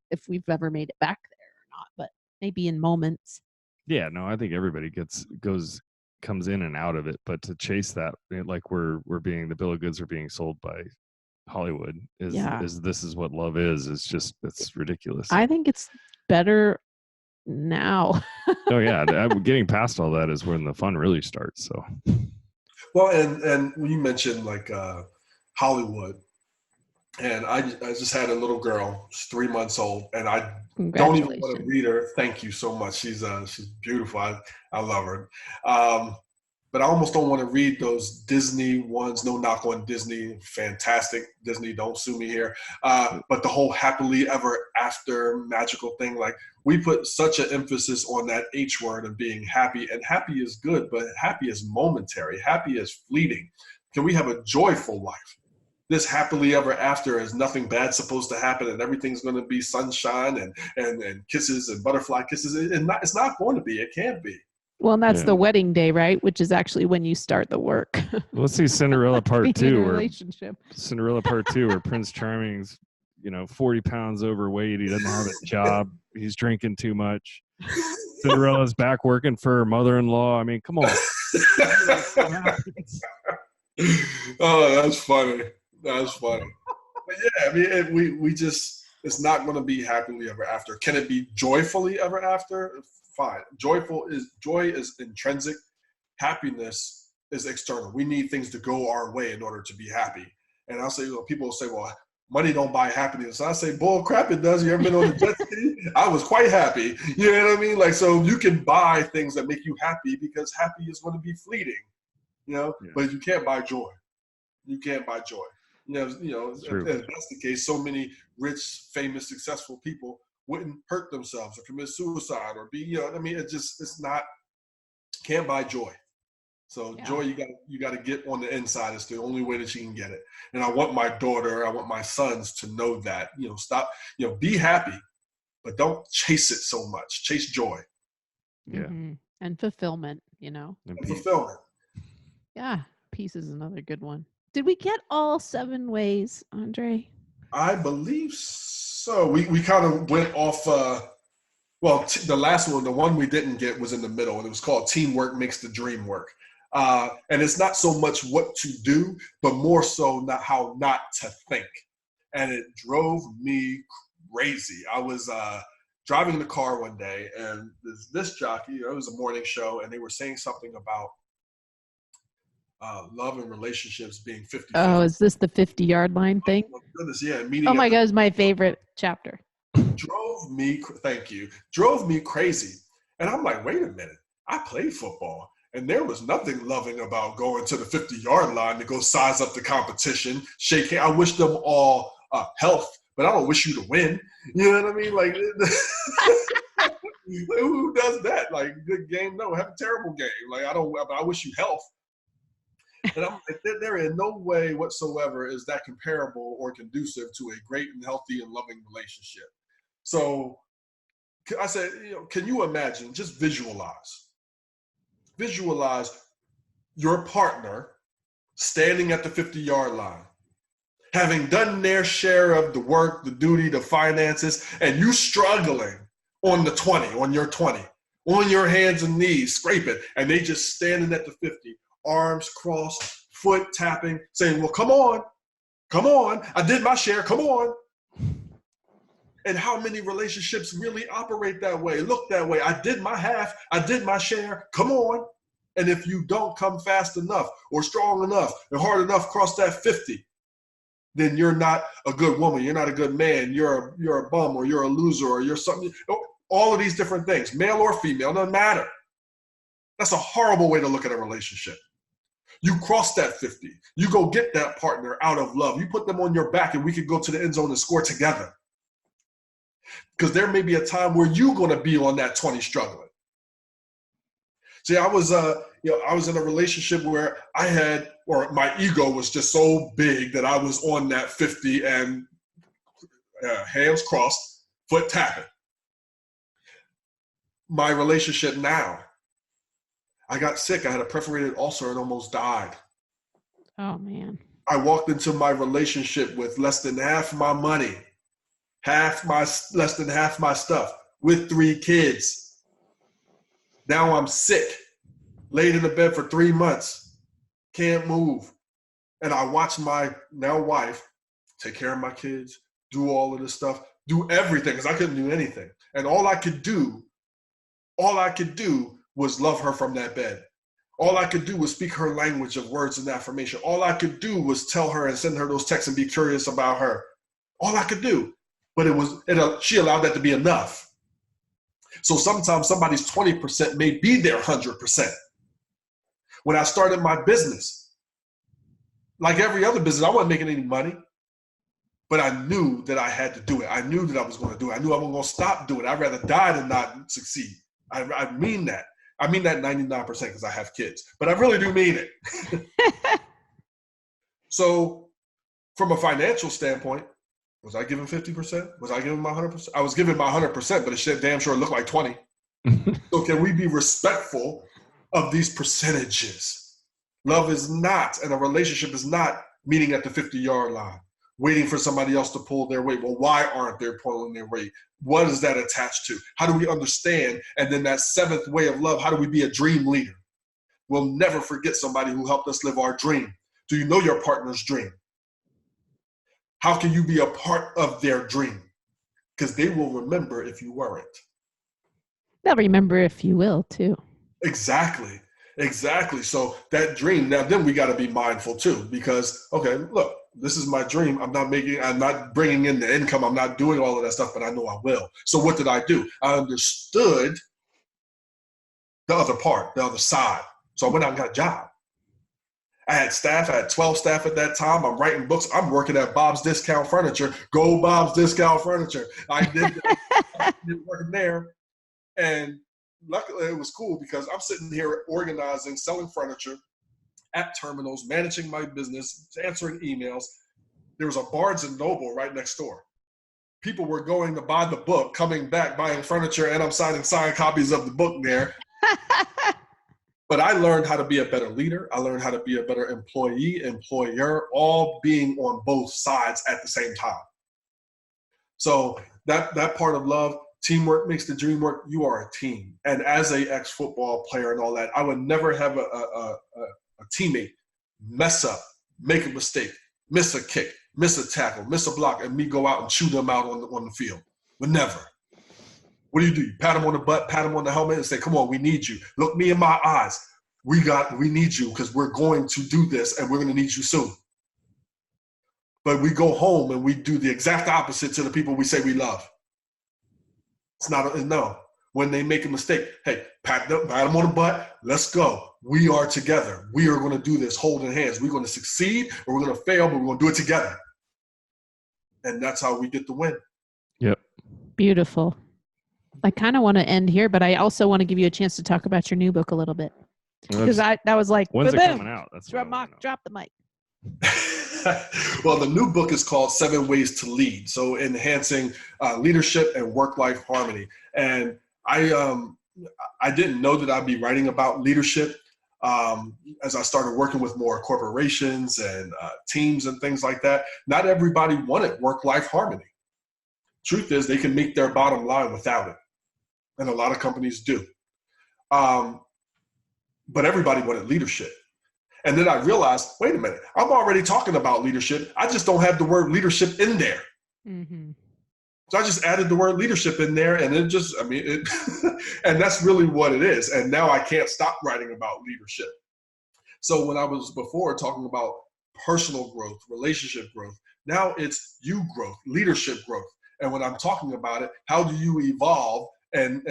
made it back there or not, but maybe in moments. Yeah, no, I think everybody comes in and out of it, but to chase that, like we're being, the bill of goods are being sold by Hollywood is this is what love is. It's ridiculous. I think it's better now. Oh yeah, getting past all that is when the fun really starts. So, Well, and when you mentioned like Hollywood, and I just had a little girl, she's 3 months old, and I don't even want to Congratulations. read her. Thank you so much. She's beautiful. I love her. But I almost don't want to read those Disney ones. No knock on Disney, fantastic Disney. Don't sue me here. But the whole happily ever after magical thing, like we put such an emphasis on that H word of being happy, and happy is good, but happy is momentary. Happy is fleeting. Can we have a joyful life? This happily ever after is nothing bad supposed to happen, and everything's going to be sunshine and kisses and butterfly kisses. It's not going to be. It can't be. Well, and that's Yeah. the wedding day, right? Which is actually when you start the work. let's see Cinderella Being Part in a 2, where relationship. Prince Charming's 40 pounds overweight. He doesn't have a job. He's drinking too much. Cinderella's back working for her mother-in-law. I mean, come on. Oh, that's funny. That's funny. But yeah, I mean, we just, it's not going to be happily ever after. Can it be joyfully ever after? Fine. Joy is intrinsic. Happiness is external. We need things to go our way in order to be happy. And I'll say, people will say, well, money don't buy happiness. I say, bull crap, it does. You ever been on the jet ski? I was quite happy. You know what I mean? Like, so you can buy things that make you happy, because happy is going to be fleeting, Yeah. but you can't buy joy. You can't buy joy. If that's the case, so many rich, famous, successful people wouldn't hurt themselves or commit suicide or be, it's not, can't buy joy. So joy, you got to get on the inside. It's the only way that you can get it. And I want my sons to know that, stop, be happy, but don't chase it so much. Chase joy. Yeah. Mm-hmm. And fulfillment, And fulfillment. Yeah. Peace is another good one. Did we get all 7 ways, Andre? I believe so. We kind of went off, the last one, the one we didn't get was in the middle, and it was called Teamwork Makes the Dream Work. And it's not so much what to do, but more so not how not to think. And it drove me crazy. I was driving the car one day, and this jockey, it was a morning show, and they were saying something about love and relationships being 50-50. Oh, is this the 50-yard line thing? Oh, goodness, yeah. Oh my God, it's my favorite chapter. Drove me crazy. And I'm like, wait a minute. I played football, and there was nothing loving about going to the 50-yard line to go size up the competition, shake hands. I wish them all health, but I don't wish you to win. You know what I mean? Like, who does that? Like, good game? No, have a terrible game. Like, I wish you health. And I'm like, there in no way whatsoever is that comparable or conducive to a great and healthy and loving relationship. So I said, can you imagine, just visualize your partner standing at the 50-yard line, having done their share of the work, the duty, the finances, and you struggling on your 20, on your hands and knees, scraping, and they just standing at the 50, arms crossed, foot tapping, saying, well, come on, I did my share, come on. And how many relationships really operate that way, look that way? I did my half, I did my share, come on. And if you don't come fast enough or strong enough and hard enough across that 50, then you're not a good woman, you're not a good man, you're a bum, or you're a loser, or you're something. All of these different things, male or female, doesn't matter. That's a horrible way to look at a relationship. You cross that 50. You go get that partner out of love. You put them on your back, and we could go to the end zone and score together. Because there may be a time where you're going to be on that 20 struggling. See, I was in a relationship where my ego was just so big that I was on that 50 and hands crossed, foot tapping. My relationship now, I got sick. I had a perforated ulcer and almost died. Oh, man. I walked into my relationship with less than half my money, less than half my stuff, with 3 kids. Now I'm sick, laid in the bed for 3 months, can't move. And I watched my now wife take care of my kids, do all of this stuff, do everything, because I couldn't do anything. And all I could do All I could do was love her from that bed. All I could do was speak her language of words and affirmation. All I could do was tell her and send her those texts and be curious about her. All I could do. But she allowed that to be enough. So sometimes somebody's 20% may be their 100%. When I started my business, like every other business, I wasn't making any money. But I knew that I had to do it. I knew that I was going to do it. I knew I wasn't going to stop doing it. I'd rather die than not succeed. I mean that. I mean that 99% because I have kids. But I really do mean it. So from a financial standpoint, was I giving 50%? Was I giving my 100%? I was giving my 100%, but it shit damn sure looked like 20. So can we be respectful of these percentages? Love is not, and a relationship is not meeting at the 50-yard line, waiting for somebody else to pull their weight. Well, why aren't they pulling their weight? What is that attached to? How do we understand? And then that seventh way of love, how do we be a dream leader? We'll never forget somebody who helped us live our dream. Do you know your partner's dream? How can you be a part of their dream? Because they will remember if you weren't. They'll remember if you will, too. Exactly. So that dream, now then we got to be mindful too, because, okay, look, this is my dream. I'm not bringing in the income. I'm not doing all of that stuff, but I know I will. So what did I do? I understood the other part, the other side. So I went out and got a job. I had 12 staff at that time. I'm writing books. I'm working at Bob's Discount Furniture. Go Bob's Discount Furniture. I did working there. And luckily it was cool because I'm sitting here organizing, selling furniture at terminals, managing my business, answering emails. There was a Barnes and Noble right next door. People were going to buy the book, coming back, buying furniture, and I'm signing signed copies of the book there. But I learned how to be a better leader. I learned how to be a better employee, employer, all being on both sides at the same time. So that part of love, teamwork makes the dream work. You are a team. And as a ex-football player and all that, I would never have a teammate mess up, make a mistake, miss a kick, miss a tackle, miss a block, and me go out and chew them out on the field. Would never. What do? You pat them on the butt, pat them on the helmet, and say, come on, we need you. Look me in my eyes. We need you because we're going to do this, and we're going to need you soon. But we go home and we do the exact opposite to the people we say we love. It's not no. When they make a mistake, hey, pat them on the butt. Let's go. We are together. We are going to do this holding hands. We're going to succeed or we're going to fail, but we're going to do it together. And that's how we get the win. Yep. Beautiful. I kind of want to end here, but I also want to give you a chance to talk about your new book a little bit. Because that was like, when's it boom, coming out? That's drop the mic. Well, the new book is called 7 Ways to Lead. So enhancing leadership and work-life harmony. And I didn't know that I'd be writing about leadership as I started working with more corporations and teams and things like that. Not everybody wanted work-life harmony. Truth is, they can make their bottom line without it. And a lot of companies do. But everybody wanted leadership. And then I realized, wait a minute, I'm already talking about leadership. I just don't have the word leadership in there. Mm-hmm. So I just added the word leadership in there and and that's really what it is. And now I can't stop writing about leadership. So when I was before talking about personal growth, relationship growth, now it's you growth, leadership growth. And when I'm talking about it, how do you evolve and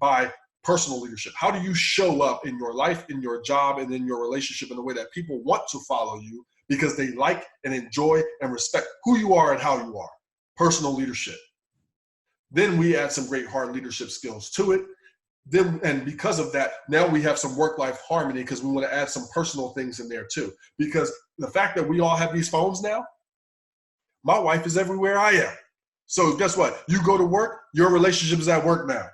by personal leadership? How do you show up in your life, in your job, and in your relationship in a way that people want to follow you because they like and enjoy and respect who you are and how you are? Personal leadership. Then we add some great hard leadership skills to it. And because of that, now we have some work-life harmony because we want to add some personal things in there too. Because the fact that we all have these phones now, my wife is everywhere I am. So guess what? You go to work, your relationship is at work now.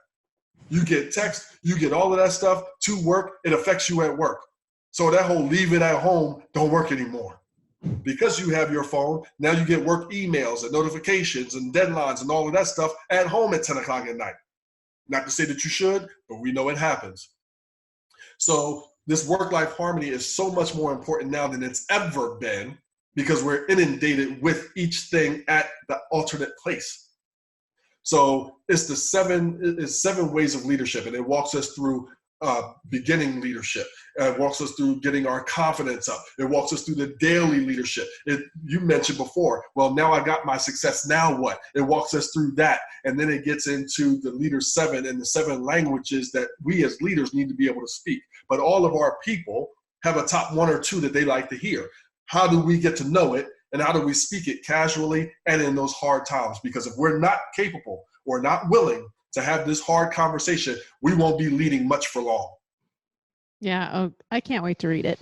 You get text, you get all of that stuff to work, it affects you at work. So that whole leave it at home don't work anymore. Because you have your phone, now you get work emails and notifications and deadlines and all of that stuff at home at 10 o'clock at night. Not to say that you should, but we know it happens. So this work-life harmony is so much more important now than it's ever been because we're inundated with each thing at the alternate place. So it's seven ways of leadership, and it walks us through beginning leadership. It walks us through getting our confidence up. It walks us through the daily leadership. You mentioned before, well, now I got my success, now what? It walks us through that. And then it gets into the leader 7 and the 7 languages that we as leaders need to be able to speak. But all of our people have a top 1 or 2 that they like to hear. How do we get to know it? And how do we speak it casually and in those hard times? Because if we're not capable or not willing to have this hard conversation, we won't be leading much for long. Yeah. Oh, I can't wait to read it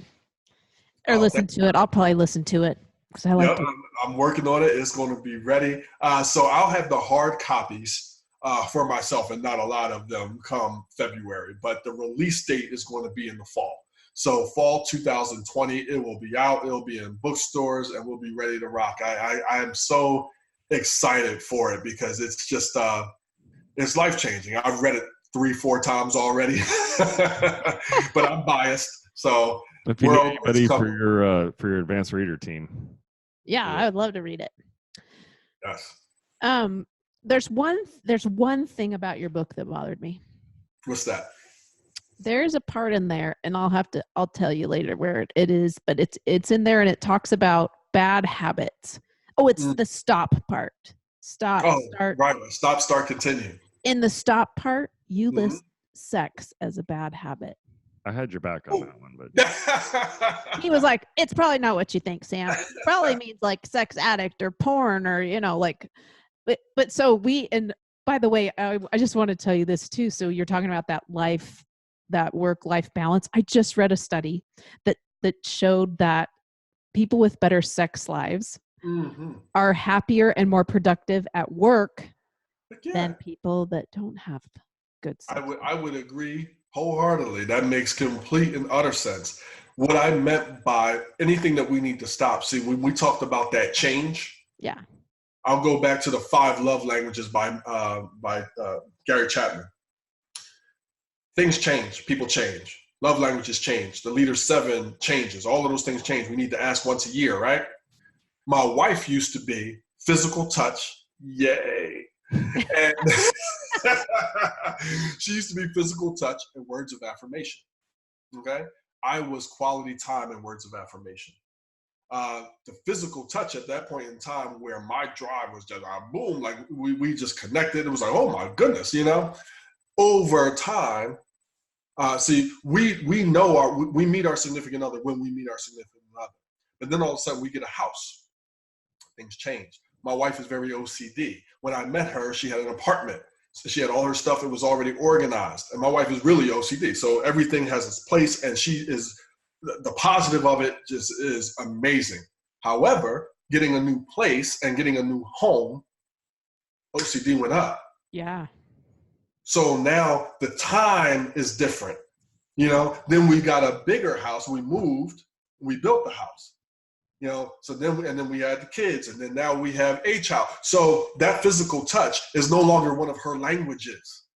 or listen to it. I'll probably listen to it because I like it. I'm working on it. It's going to be ready. So I'll have the hard copies for myself, and not a lot of them, come February. But the release date is going to be in the fall. So fall 2020, it will be out. It'll be in bookstores, and we'll be ready to rock. I am so excited for it because it's just it's life-changing. I've read it 3-4 times already, but I'm biased. So if you need anybody for your advanced reader team. Yeah, I would love to read it. Yes. There's one thing about your book that bothered me. What's that? There's a part in there, and I'll tell you later where it is, but it's in there, and it talks about bad habits. Oh, it's the stop part. Stop, start. Right. Stop, start, continue. In the stop part, you list sex as a bad habit. I had your back on that one, but he was like, "It's probably not what you think, Sam. It probably means like sex addict or porn or like." But so and by the way, I just want to tell you this too. So you're talking about that work-life balance. I just read a study that showed that people with better sex lives are happier and more productive at work than people that don't have good sex. I would agree wholeheartedly. That makes complete and utter sense. What I meant by anything that we need to stop. See, when we talked about that change, I'll go back to the 5 love languages by Gary Chapman. Things change. People change. Love languages change. The leader 7 changes. All of those things change. We need to ask once a year, right? My wife used to be physical touch. Yay. And she used to be physical touch and words of affirmation. Okay? I was quality time and words of affirmation. The physical touch at that point in time where my drive was just boom, like we just connected. It was like, oh my goodness, over time, see, we know we meet our significant other when we meet our significant other. But then all of a sudden we get a house. Things change. My wife is very OCD. When I met her, she had an apartment. So she had all her stuff. It was already organized. And my wife is really OCD. So everything has its place, and the positive of it just is amazing. However, getting a new place and getting a new home, OCD went up. Yeah. So now the time is different. Then we got a bigger house. We moved, we built the house. So then we had the kids, and then now we have a child. So that physical touch is no longer one of her languages.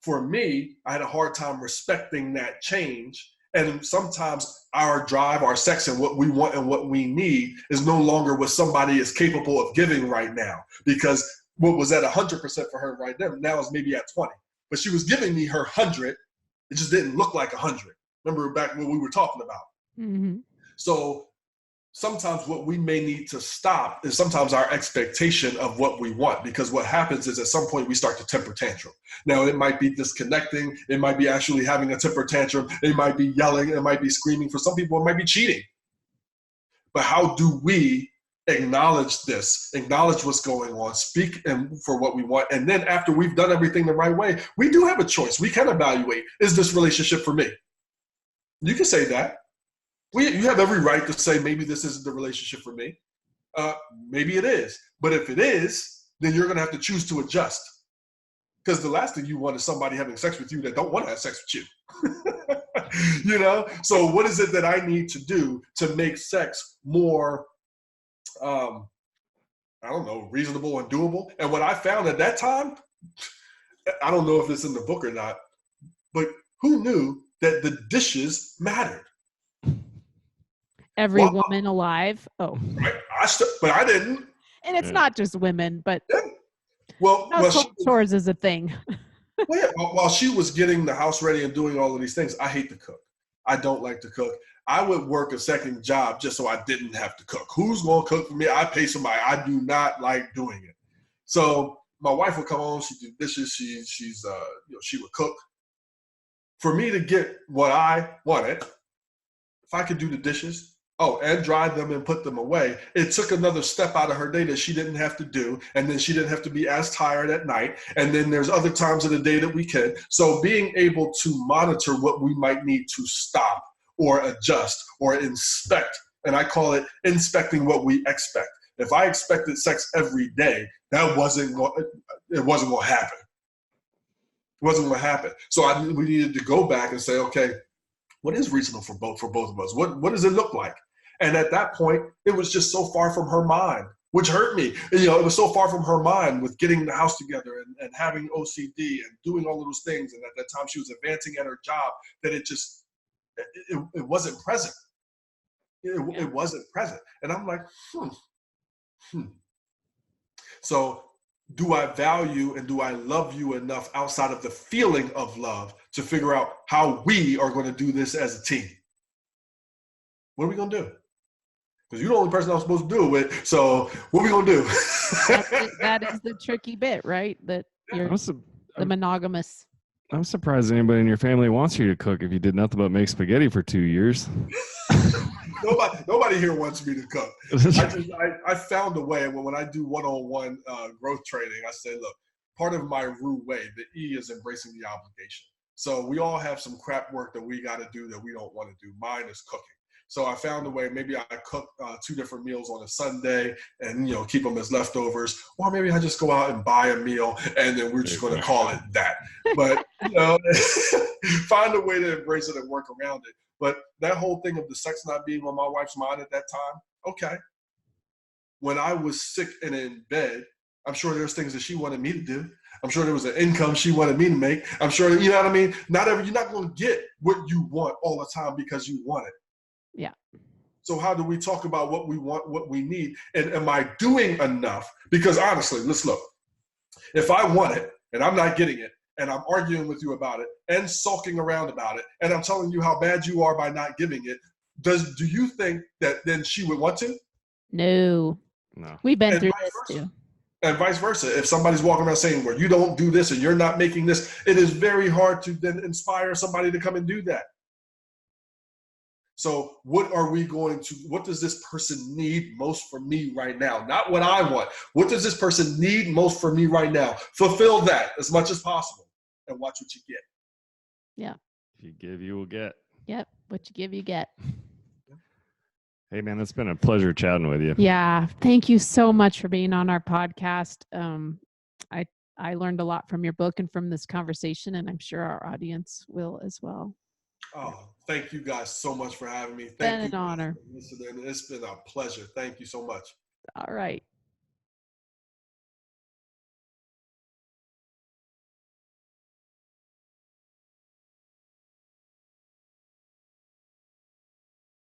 For me, I had a hard time respecting that change. And sometimes our drive, our sex, and what we want and what we need is no longer what somebody is capable of giving right now. Because what was at 100% for her right now is maybe at 20. But she was giving me her 100. It just didn't look like 100. Remember back when we were talking about. Mm-hmm. So sometimes what we may need to stop is sometimes our expectation of what we want, because what happens is at some point we start to temper tantrum. Now, it might be disconnecting. It might be actually having a temper tantrum. It might be yelling. It might be screaming. For some people, it might be cheating. But how do we acknowledge this, acknowledge what's going on, speak for what we want, and then after we've done everything the right way, we do have a choice. We can evaluate, is this relationship for me? You can say that. You have every right to say, maybe this isn't the relationship for me. Maybe it is. But if it is, then you're going to have to choose to adjust. Because the last thing you want is somebody having sex with you that don't want to have sex with you. So what is it that I need to do to make sex more, reasonable and doable? And what I found at that time, I don't know if it's in the book or not, but who knew that the dishes mattered? Every woman alive. Oh, right. But I didn't. And it's not just women, but Household chores is a thing. While she was getting the house ready and doing all of these things, I hate to cook. I don't like to cook. I would work a second job just so I didn't have to cook. Who's going to cook for me? I pay somebody. I do not like doing it. So my wife would come home. She'd do dishes. She would cook. For me to get what I wanted, if I could do the dishes, and dry them and put them away, it took another step out of her day that she didn't have to do. And then she didn't have to be as tired at night. And then there's other times of the day that we can. So being able to monitor what we might need to stop or adjust or inspect, and I call it inspecting what we expect. If I expected sex every day, it wasn't going to happen. It wasn't going to happen. So we needed to go back and say, okay, what is reasonable for both of us? What does it look like? And at that point, it was just so far from her mind, which hurt me. It was so far from her mind with getting the house together and having OCD and doing all of those things. And at that time, she was advancing at her job that it wasn't present. It wasn't present. And I'm like, So do I value and do I love you enough outside of the feeling of love to figure out how we are going to do this as a team? What are we going to do? Because you're the only person I'm supposed to do it with. So what are we going to do? That is the tricky bit, right? That you're the monogamous. I'm surprised anybody in your family wants you to cook if you did nothing but make spaghetti for 2 years. Nobody here wants me to cook. I found a way. When I do one-on-one growth training, I say, look, part of my Rue way, the E is embracing the obligation. So we all have some crap work that we got to do that we don't want to do. Mine is cooking. So I found a way. Maybe I cook 2 different meals on a Sunday and, keep them as leftovers. Or maybe I just go out and buy a meal and then we're just going to call it that. But, find a way to embrace it and work around it. But that whole thing of the sex not being on my wife's mind at that time, okay. When I was sick and in bed, I'm sure there's things that she wanted me to do. I'm sure there was an income she wanted me to make. I'm sure, you know what I mean? You're not going to get what you want all the time because you want it. Yeah. So how do we talk about what we want, what we need? And am I doing enough? Because honestly, let's look. If I want it and I'm not getting it, and I'm arguing with you about it and sulking around about it, and I'm telling you how bad you are by not giving it, do you think that then she would want to? No. We've been through this too. And vice versa. If somebody's walking around saying, well, you don't do this and you're not making this, it is very hard to then inspire somebody to come and do that. So what does this person need most from me right now? Not what I want. What does this person need most from me right now? Fulfill that as much as possible and watch what you get. Yeah. If you give, you will get. Yep. What you give, you get. Hey, man, it's been a pleasure chatting with you. Yeah. Thank you so much for being on our podcast. I learned a lot from your book and from this conversation, and I'm sure our audience will as well. Oh, thank you guys so much for having me. It's been an honor. It's been a pleasure. Thank you so much. All right.